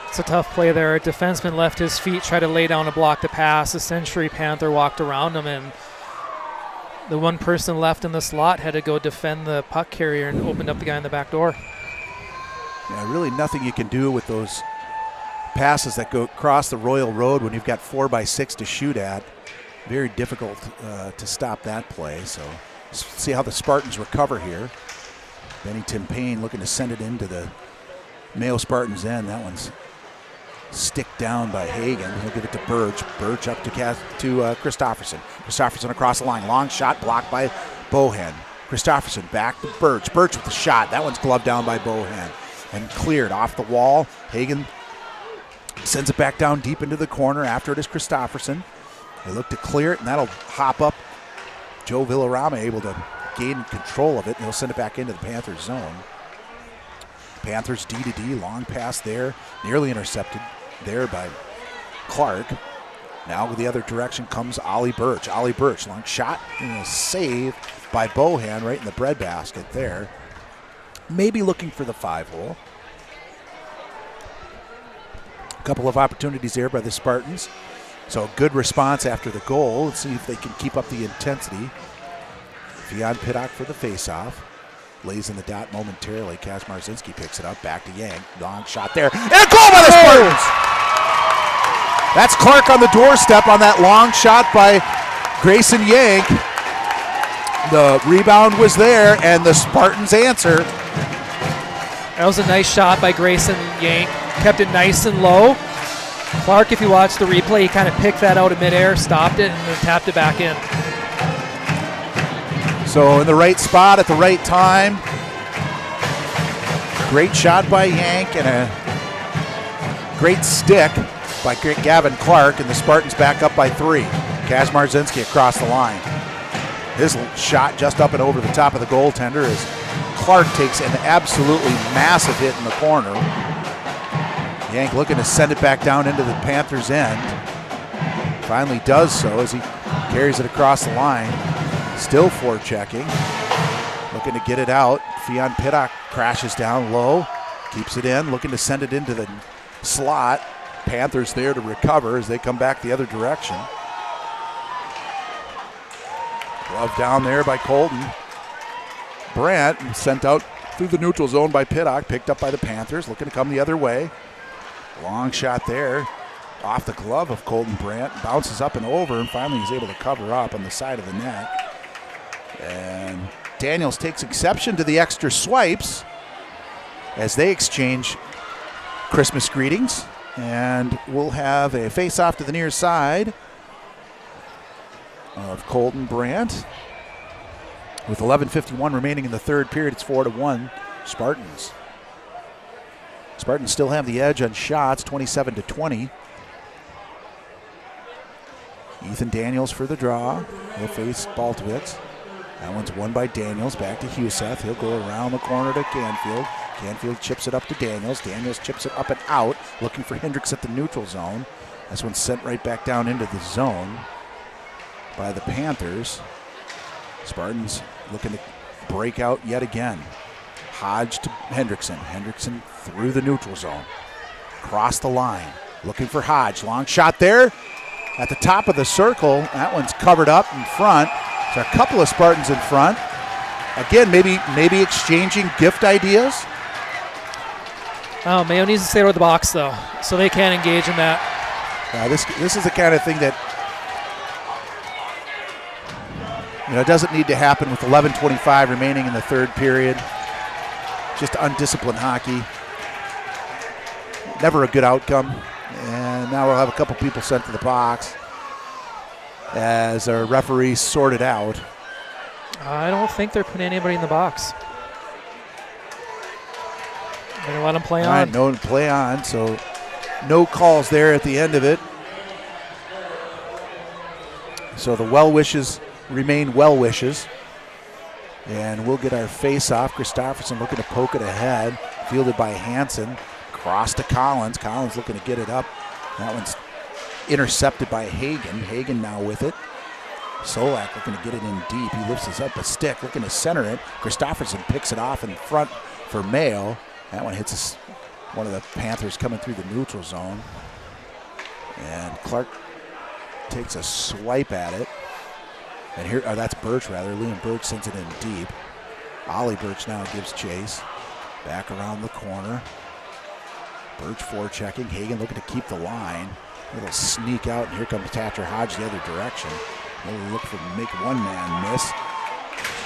It's a tough play there. A defenseman left his feet, tried to lay down to block the pass. The Century Panther walked around him, and the one person left in the slot had to go defend the puck carrier and opened up the guy in the back door. Yeah, really nothing you can do with those passes that go across the Royal Road when you've got 4x6 to shoot at. Very difficult to stop that play. So let's see how the Spartans recover here. Bennington Payne looking to send it into the Mayo Spartans end. That one's stick down by Hagen. He'll give it to Birch. Birch up to Christofferson. Christofferson across the line. Long shot blocked by Bohan. Christofferson back to Birch. Birch with the shot. That one's gloved down by Bohan and cleared off the wall. Hagen sends it back down deep into the corner. After it is Christofferson. They look to clear it, and that'll hop up. Joe Villarama able to gain control of it, and he'll send it back into the Panthers zone. Panthers D-to-D, long pass there, nearly intercepted there by Clark. Now the other direction comes Ollie Birch. Ollie Birch, long shot, and a save by Bohan right in the breadbasket there. Maybe looking for the 5-hole. A couple of opportunities there by the Spartans. So good response after the goal. Let's see if they can keep up the intensity. Fion Pittock for the faceoff. Lays in the dot momentarily. Kaz Marzinski picks it up. Back to Yank. Long shot there. And a goal by the Spartans! That's Clark on the doorstep on that long shot by Grayson Yank. The rebound was there, and the Spartans answer. That was a nice shot by Grayson Yank. Kept it nice and low. Clark, if you watch the replay, he kind of picked that out of midair, stopped it, and then tapped it back in. So in the right spot at the right time. Great shot by Yank and a great stick by Gavin Clark, and the Spartans back up by 3. Kaz Marzinski across the line. His shot just up and over the top of the goaltender as Clark takes an absolutely massive hit in the corner. Yank looking to send it back down into the Panthers' end. Finally does so as he carries it across the line. Still forechecking. Looking to get it out. Fion Pittock crashes down low. Keeps it in. Looking to send it into the slot. Panthers there to recover as they come back the other direction. Glove down there by Colton. Brandt sent out through the neutral zone by Pittock. Picked up by the Panthers. Looking to come the other way. Long shot there, off the glove of Colton Brandt, bounces up and over, and finally he's able to cover up on the side of the net. And Daniels takes exception to the extra swipes as they exchange Christmas greetings. And we'll have a face-off to the near side of Colton Brandt. With 11:51 remaining in the third period, it's 4-1 Spartans. Spartans still have the edge on shots, 27-20. Ethan Daniels for the draw. He'll face Baltovitz. That one's won by Daniels. Back to Huseth. He'll go around the corner to Canfield. Canfield chips it up to Daniels. Daniels chips it up and out, looking for Hendricks at the neutral zone. This one's sent right back down into the zone by the Panthers. Spartans looking to break out yet again. Hodge to Hendrickson. Hendrickson through the neutral zone. Across the line. Looking for Hodge. Long shot there at the top of the circle. That one's covered up in front. There's a couple of Spartans in front. Again, maybe exchanging gift ideas. Oh, Mayo needs to stay out of the box, though, so they can't engage in that. This is the kind of thing that it doesn't need to happen with 11:25 remaining in the third period. Just undisciplined hockey. Never a good outcome. And now we'll have a couple people sent to the box as our referees sort it out. I don't think they're putting anybody in the box. They're going to let them play on. All right, no play on, so no calls there at the end of it. So the well wishes remain well wishes. And we'll get our face-off. Christofferson looking to poke it ahead. Fielded by Hansen. Cross to Collins. Collins looking to get it up. That one's intercepted by Hagen. Hagen now with it. Solak looking to get it in deep. He lifts his up a stick, looking to center it. Christofferson picks it off in front for Mayo. That one hits one of the Panthers coming through the neutral zone. And Clark takes a swipe at it. And here, that's Birch rather. Liam Birch sends it in deep. Ollie Birch now gives chase. Back around the corner. Birch forechecking. Hagen looking to keep the line. Little sneak out, and here comes Thatcher Hodge the other direction. He'll look for make one man miss.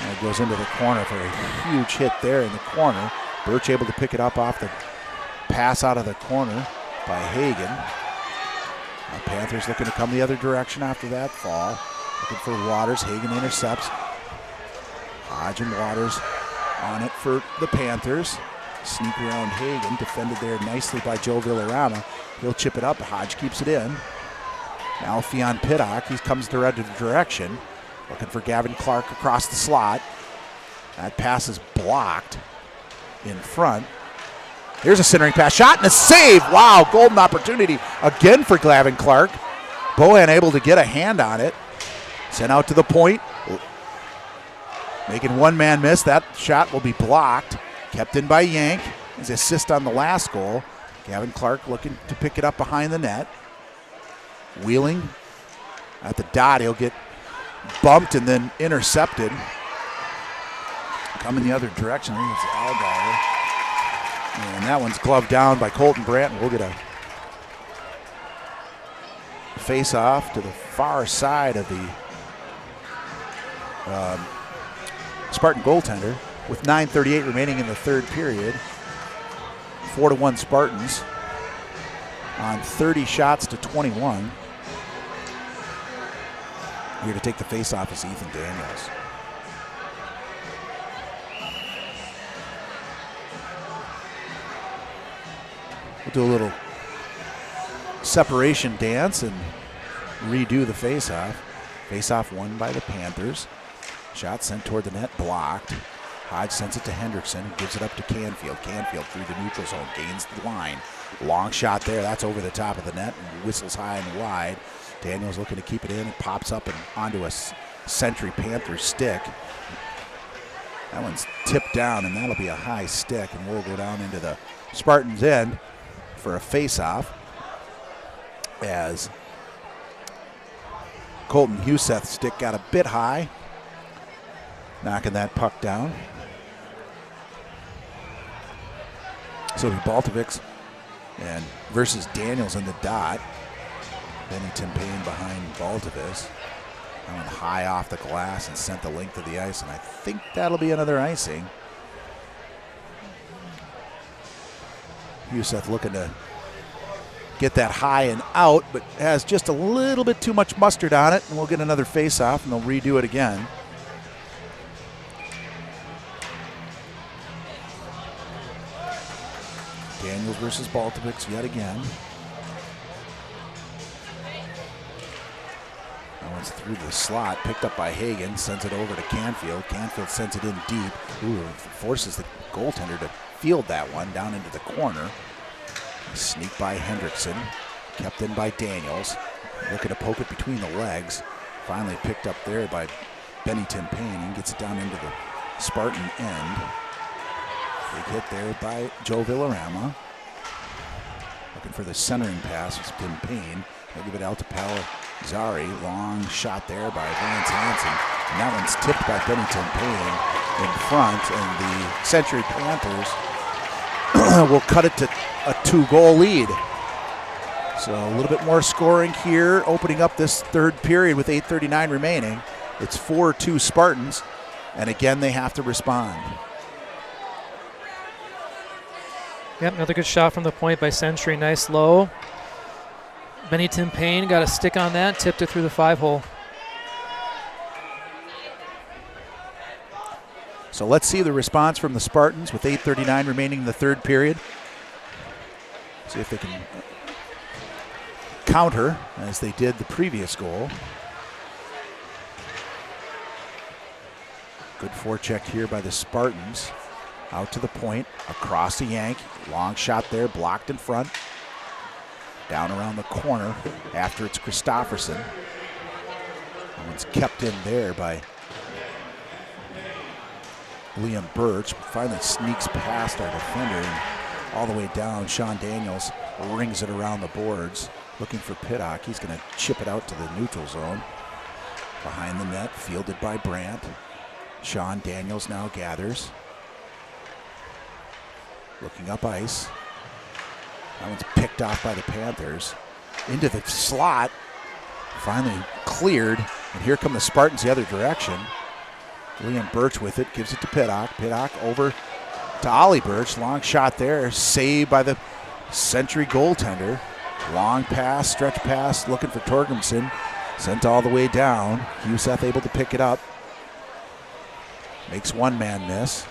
And it goes into the corner for a huge hit there in the corner. Birch able to pick it up off the pass out of the corner by Hagen. Now Panthers looking to come the other direction after that fall. Looking for Waters. Hagen intercepts. Hodge and Waters on it for the Panthers. Sneak around Hagen. Defended there nicely by Joe Villarama. He'll chip it up. Hodge keeps it in. Now Fionn Pittock. He comes the other direction. Looking for Gavin Clark across the slot. That pass is blocked in front. Here's a centering pass. Shot and a save. Wow, golden opportunity again for Gavin Clark. Bohan able to get a hand on it. Sent out to the point. Making one man miss. That shot will be blocked. Kept in by Yank. His assist on the last goal. Gavin Clark looking to pick it up behind the net. Wheeling at the dot. He'll get bumped and then intercepted. Coming the other direction. I think it's Allgaier. And that one's gloved down by Colton Brandt. We'll get a face-off to the far side of the Spartan goaltender with 9:38 remaining in the third period. 4-1 Spartans on 30 shots to 21. Here to take the face-off is Ethan Daniels. We'll do a little separation dance and redo the face-off. Face-off won by the Panthers. Shot sent toward the net, blocked. Hodge sends it to Hendrickson, who gives it up to Canfield. Canfield through the neutral zone, gains the line. Long shot there, that's over the top of the net, and whistles high and wide. Daniels looking to keep it in, it pops up and onto a Century Panthers stick. That one's tipped down, and that'll be a high stick, and we'll go down into the Spartans' end for a face-off as Colton Huseth's stick got a bit high, knocking that puck down. So it'll be Baltovic's and versus Daniels in the dot. Benny Timpane behind Baltovich. That one high off the glass and sent the length of the ice, and I think that'll be another icing. Youssef looking to get that high and out, but has just a little bit too much mustard on it, and we'll get another face-off, and they'll redo it again. Daniels versus Baltovics yet again. That one's through the slot, picked up by Hagen, sends it over to Canfield. Canfield sends it in deep. Ooh, forces the goaltender to field that one down into the corner. Sneak by Hendrickson, kept in by Daniels. Looking to poke it between the legs. Finally picked up there by Bennington Payne and gets it down into the Spartan end. Big hit there by Joe Villarama. Looking for the centering pass. It's been Payne. They'll give it out to Palazari. Long shot there by Vance Hansen. And that one's tipped by Bennington Payne in front. And the Century Panthers will cut it to a 2-goal lead. So a little bit more scoring here, opening up this third period with 8:39 remaining. It's 4-2 Spartans. And again, they have to respond. Yep, another good shot from the point by Century. Nice low. Bennington Payne got a stick on that, tipped it through the 5-hole. So let's see the response from the Spartans with 8:39 remaining in the third period. See if they can counter as they did the previous goal. Good forecheck here by the Spartans. Out to the point, across the yank. Long shot there, blocked in front. Down around the corner after it's Christofferson. That one's kept in there by Liam Birch. Finally sneaks past our defender and all the way down. Sean Daniels rings it around the boards. Looking for Pittock. He's going to chip it out to the neutral zone. Behind the net, fielded by Brandt. Sean Daniels now gathers. Looking up ice. That one's picked off by the Panthers. Into the slot. Finally cleared. And here come the Spartans the other direction. Liam Birch with it. Gives it to Pittock. Pittock over to Ollie Birch. Long shot there. Saved by the Century goaltender. Long pass. Stretch pass. Looking for Torgrimson. Sent all the way down. Youssef able to pick it up. Makes one man miss.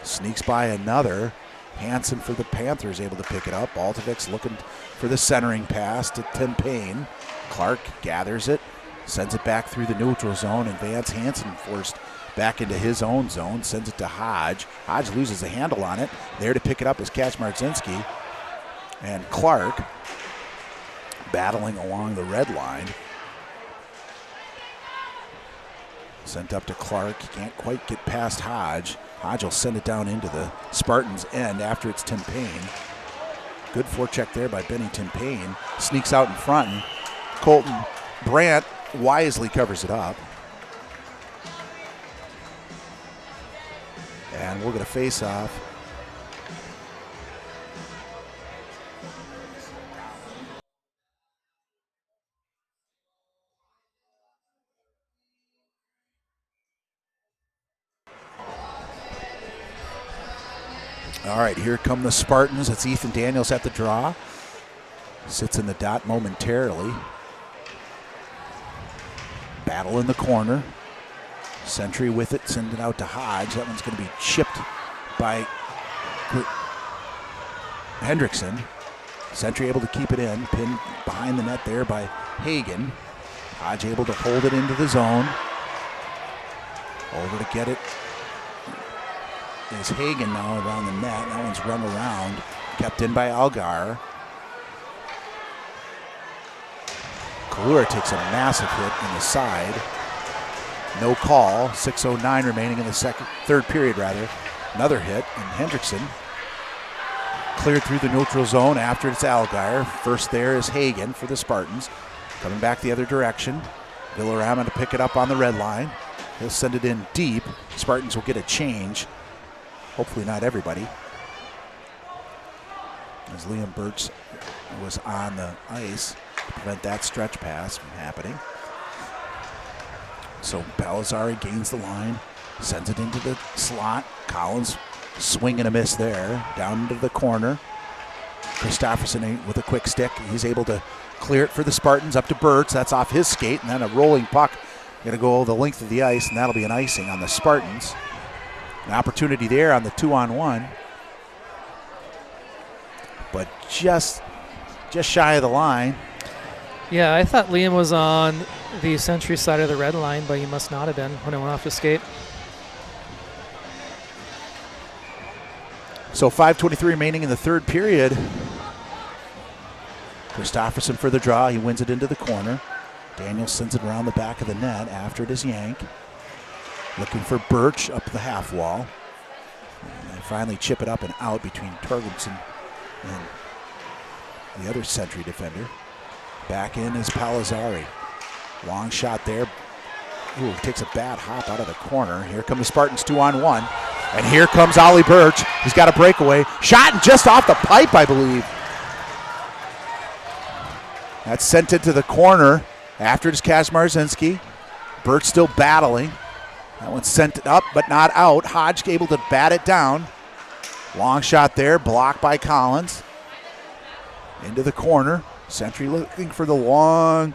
Sneaks by another. Hansen for the Panthers able to pick it up. Baltovics looking for the centering pass to Tim Payne. Clark gathers it, sends it back through the neutral zone, and Vance Hansen forced back into his own zone, sends it to Hodge. Hodge loses the handle on it. There to pick it up is Kaczmarczynski. And Clark battling along the red line. Sent up to Clark. He can't quite get past Hodge. Hodge will send it down into the Spartans' end after it's Tim Payne. Good forecheck there by Bennington Payne. Sneaks out in front. And Colton Brandt wisely covers it up. And we'll get a face-off. All right, here come the Spartans. It's Ethan Daniels at the draw. Sits in the dot momentarily. Battle in the corner. Century with it, send it out to Hodge. That one's going to be chipped by Hendrickson. Century able to keep it in. Pinned behind the net there by Hagen. Hodge able to hold it into the zone. Over to get it is Hagen now around the net. That one's run around. Kept in by Algar. Kahlua takes a massive hit in the side. No call. 6:09 remaining in the third period. Another hit, and Hendrickson cleared through the neutral zone after it's Algar. First there is Hagen for the Spartans. Coming back the other direction. Villarama to pick it up on the red line. He'll send it in deep. Spartans will get a change. Hopefully not everybody. As Liam Birch was on the ice to prevent that stretch pass from happening. So Palizari gains the line, sends it into the slot. Collins swing and a miss there, down into the corner. Christofferson with a quick stick. He's able to clear it for the Spartans up to Burtz. That's off his skate, and then a rolling puck going to go the length of the ice, and that'll be an icing on the Spartans. An opportunity there on the 2-on-1, but just shy of the line. Yeah, I thought Liam was on the Century side of the red line, but he must not have been when it went off his skate. So 5:23 remaining in the third period. Christofferson for the draw. He wins it into the corner. Daniels sends it around the back of the net. After it is Yank. Looking for Birch up the half wall. And they finally chip it up and out between Torgensen and the other Century defender. Back in is Palizari. Long shot there. Ooh, takes a bad hop out of the corner. Here come the Spartans 2-on-1. And here comes Ollie Birch. He's got a breakaway. Shot just off the pipe, I believe. That's sent into the corner. After it is Kazmarzinski. Birch still battling. That one's sent up, but not out. Hodge able to bat it down. Long shot there, blocked by Collins. Into the corner. Century looking for the long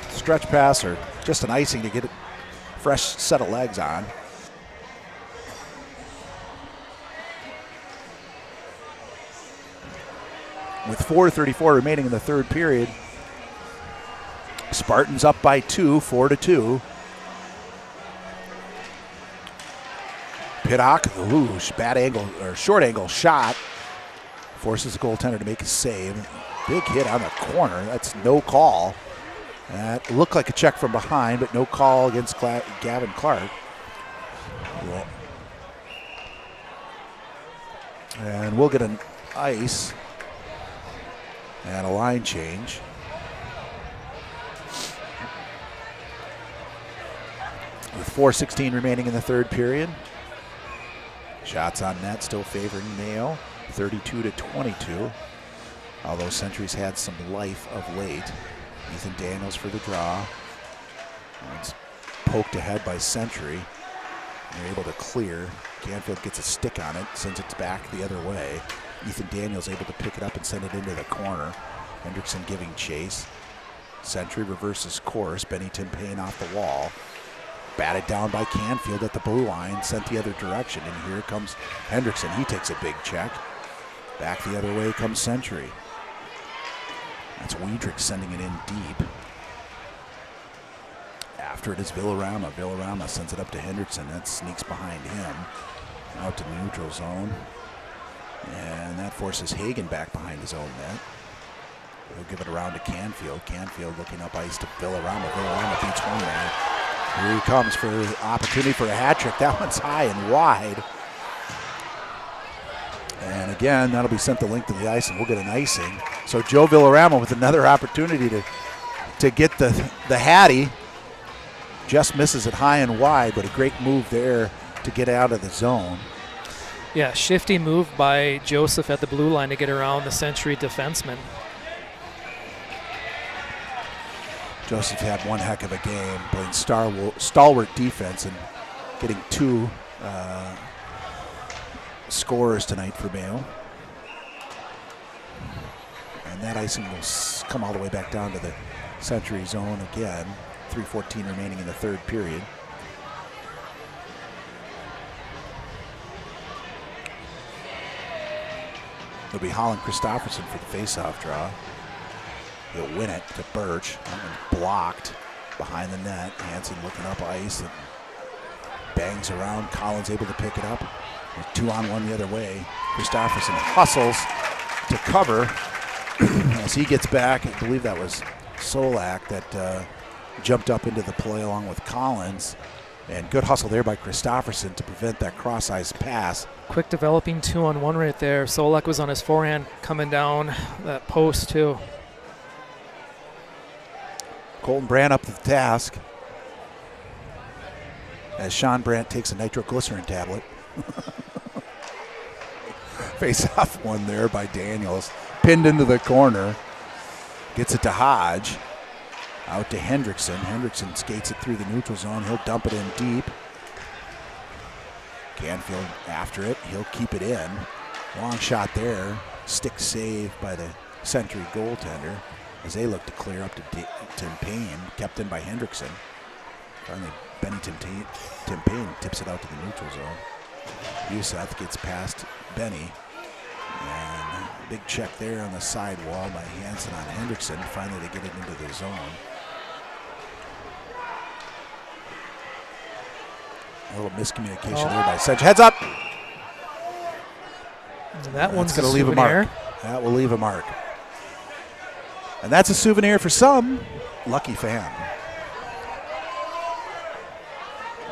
stretch pass, or just an icing to get a fresh set of legs on. With 4:34 remaining in the third period, Spartans up by 2, 4-2. Pittock, bad angle or short angle shot, forces the goaltender to make a save. Big hit on the corner. That's no call. That looked like a check from behind, but no call against Gavin Clark. And we'll get an ice and a line change. With 4:16 remaining in the third period. Shots on net still favoring Mayo, 32-22. Although Century's had some life of late. Ethan Daniels for the draw. It's poked ahead by Century. They're able to clear. Canfield gets a stick on it, sends it back the other way. Ethan Daniels able to pick it up and send it into the corner. Hendrickson giving chase. Century reverses course. Bennington paying off the wall. Batted down by Canfield at the blue line, sent the other direction, and here comes Hendrickson. He takes a big check. Back the other way comes Century. That's Wiedrich sending it in deep. After it is Villarama. Villarama sends it up to Hendrickson. That sneaks behind him. Out to the neutral zone. And that forces Hagen back behind his own net. He'll give it around to Canfield. Canfield looking up ice to Villarama. Villarama beats one man. Here he comes for the opportunity for a hat trick. That one's high and wide. And again, that'll be sent the length of the ice, and we'll get an icing. So Joe Villarama with another opportunity to get the Hattie. Just misses it high and wide, but a great move there to get out of the zone. Yeah, shifty move by Joseph at the blue line to get around the Century defenseman. Joseph had one heck of a game, playing stalwart defense and getting two scores tonight for Mayo. And that icing will come all the way back down to the Century zone again. 3:14 remaining in the third period. It'll be Holland Christofferson for the faceoff draw. He'll win it to Birch. Blocked behind the net. Hansen looking up ice and bangs around. Collins able to pick it up. 2-on-1 the other way. Christofferson hustles to cover as he gets back. I believe that was Solak that jumped up into the play along with Collins. And good hustle there by Christofferson to prevent that cross-ice pass. Quick developing 2-on-1 right there. Solak was on his forehand coming down that post too. Colton Brandt up to the task as Sean Brandt takes a nitroglycerin tablet. Face-off one there by Daniels. Pinned into the corner. Gets it to Hodge. Out to Hendrickson. Hendrickson skates it through the neutral zone. He'll dump it in deep. Canfield after it. He'll keep it in. Long shot there. Stick save by the Century goaltender as they look to clear up to Tim Payne. Kept in by Hendrickson. Finally, Benny Tim Payne tips it out to the neutral zone. Youssef gets past Benny. And big check there on the sidewall by Hansen on Hendrickson. Finally, they get it into the zone. A little miscommunication there by Sedge. Heads up! And that one's going to leave a mark. That will leave a mark. And that's a souvenir for some lucky fan.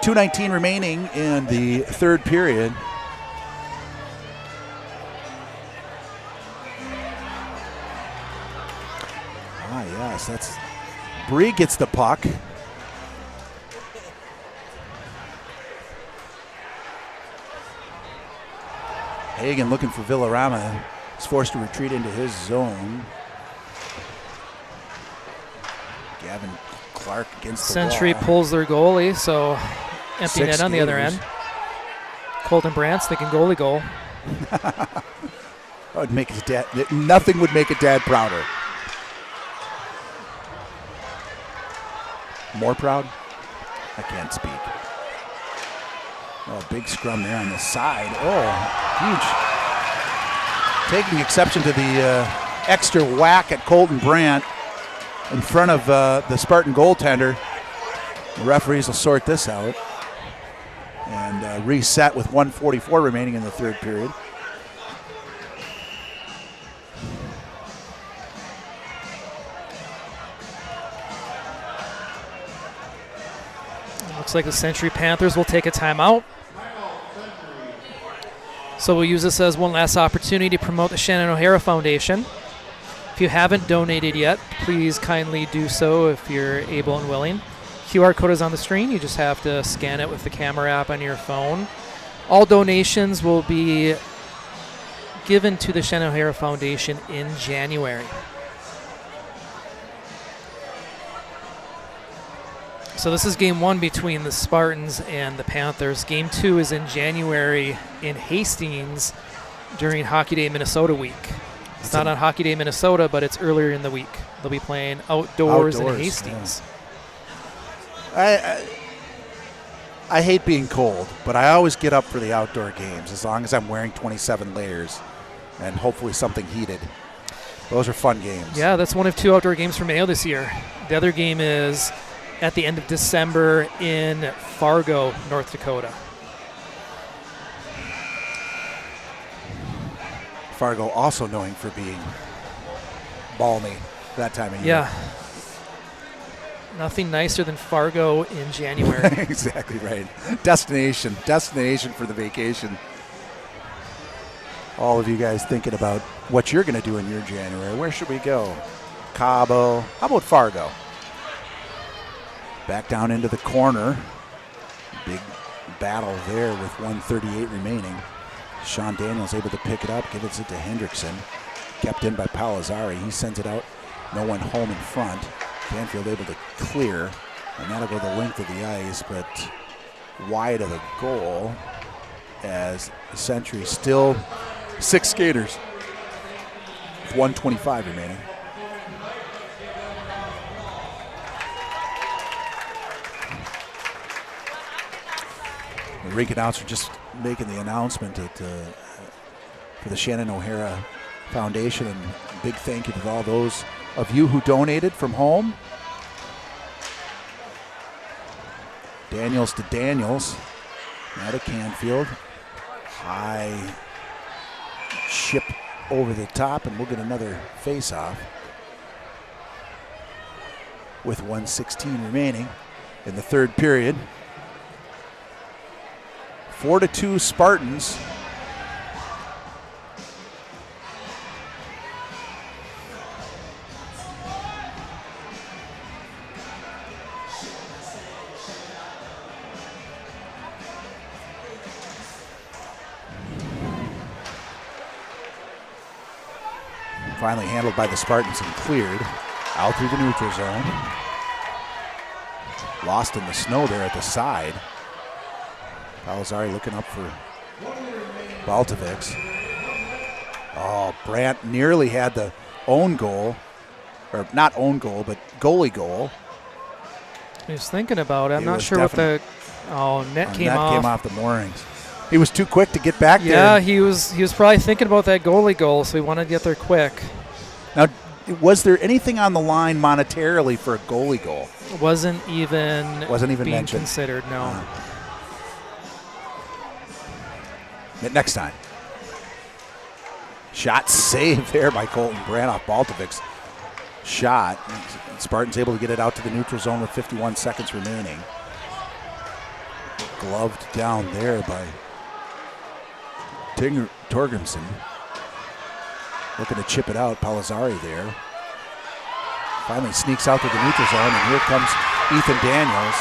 2:19 remaining in the third period. Ah, yes, that's Bree gets the puck. Hagen looking for Villarama. Is forced to retreat into his zone. Gavin Clark against the Century wall. pulls their goalie, so empty 6 net on the other skaters. end. Colton Brandt's thinking goalie goal. That would make his dad. Nothing would make a dad prouder. More proud? I can't speak. Oh, big scrum there on the side. Oh, huge. Taking exception to the extra whack at Colton Brandt in front of the Spartan goaltender. The referees will sort this out and reset with 1:44 remaining in the third period. Looks like the Century Panthers will take a timeout. So we'll use this as one last opportunity to promote the Shannon O'Hara Foundation. If you haven't donated yet, please kindly do so if you're able and willing. QR code is on the screen. You just have to scan it with the camera app on your phone. All donations will be given to the Shannon O'Hara Foundation in January. So this is game one between the Spartans and the Panthers. Game two is in January in Hastings during Hockey Day Minnesota week. It's not on Hockey Day Minnesota, but it's earlier in the week. They'll be playing outdoors in Hastings. Yeah. I hate being cold, but I always get up for the outdoor games as long as I'm wearing 27 layers and hopefully something heated. Those are fun games. Yeah, that's one of two outdoor games for Mayo this year. The other game is at the end of December in Fargo, North Dakota. Fargo also knowing for being balmy that time of year. Yeah. Nothing nicer than Fargo in January. Exactly right. Destination for the vacation. All of you guys thinking about what you're going to do in your January. Where should we go? Cabo. How about Fargo? Back down into the corner. Big battle there with 1:38 remaining. Sean Daniels able to pick it up, gives it to Hendrickson. Kept in by Palazzari. He sends it out. No one home in front. Canfield able to clear, and that'll go the length of the ice, but wide of the goal as the Century still 6 skaters with 1:25 remaining. The rink announcer just making the announcement that for the Shannon O'Hara Foundation, and big thank you to all those of you who donated from home. Daniels to Daniels. Now to Canfield. High chip over the top, and we'll get another face-off with 1:16 remaining in the third period. 4-2 Spartans. Finally handled by the Spartans and cleared. Out through the neutral zone. Lost in the snow there at the side. Palazari looking up for Baltovics. Oh, Brandt nearly had the own goal. Or not own goal, but goalie goal. He was thinking about it. I'm He not was sure what the net came off. Net came off the moorings. He was too quick to get back there. Yeah, he was probably thinking about that goalie goal, so he wanted to get there quick. Now, was there anything on the line monetarily for a goalie goal? Wasn't even being mentioned. considered, no. Next time. Shot saved there by Colton Brandt off Baltovics. Shot. Spartans able to get it out to the neutral zone with 51 seconds remaining. Gloved down there by Torgerson. Looking to chip it out. Palazari there. Finally sneaks out to the neutral zone, and here comes Ethan Daniels.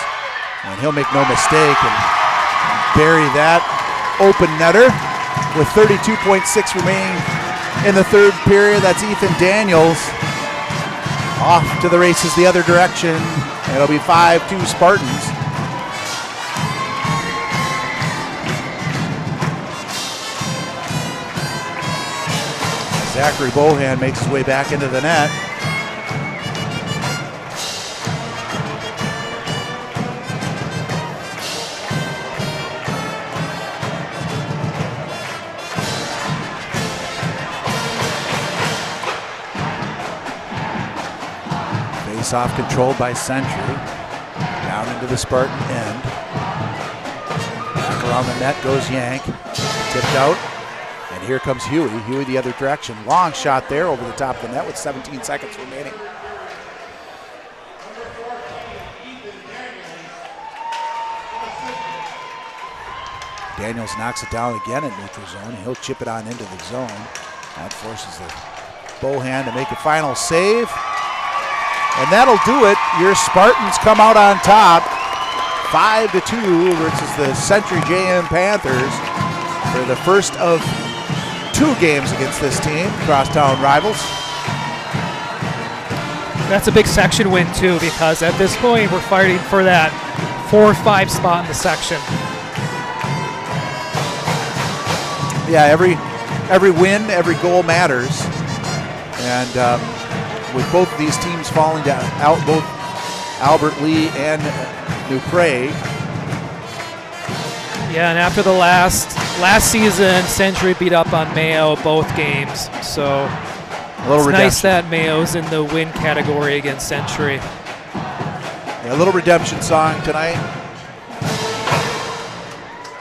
And he'll make no mistake and bury that open netter with 32.6 remaining in the third period. That's Ethan Daniels off to the races the other direction. It'll be 5-2 Spartans. Zachary Bohan makes his way back into the net. Face-off controlled by Century. Down into the Spartan end. Back around the net goes Yank. Tipped out. And here comes Huey. Huey the other direction. Long shot there over the top of the net with 17 seconds remaining. Daniels knocks it down again in neutral zone. He'll chip it on into the zone. That forces the Bohan to make a final save. And that'll do it. Your Spartans come out on top. 5-2 versus the Century JM Panthers for the first of 2 games against this team, crosstown rivals. That's a big section win too, because at this point we're fighting for that 4-5 spot in the section. Yeah, every win, every goal matters, and with both of these teams falling down, both Albert Lee and New Prague. Yeah, and after the last season, Century beat up on Mayo both games, so it's nice that Mayo's in the win category against Century. Yeah, a little redemption song tonight.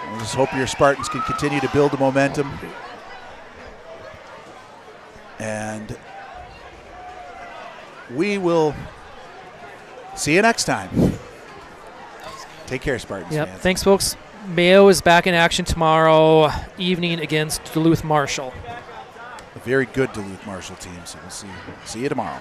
I just hope your Spartans can continue to build the momentum. And we will see you next time. Take care, Spartans. Yep. Fans. Thanks, folks. Mayo is back in action tomorrow evening against Duluth Marshall. A very good Duluth Marshall team, so we'll see you tomorrow.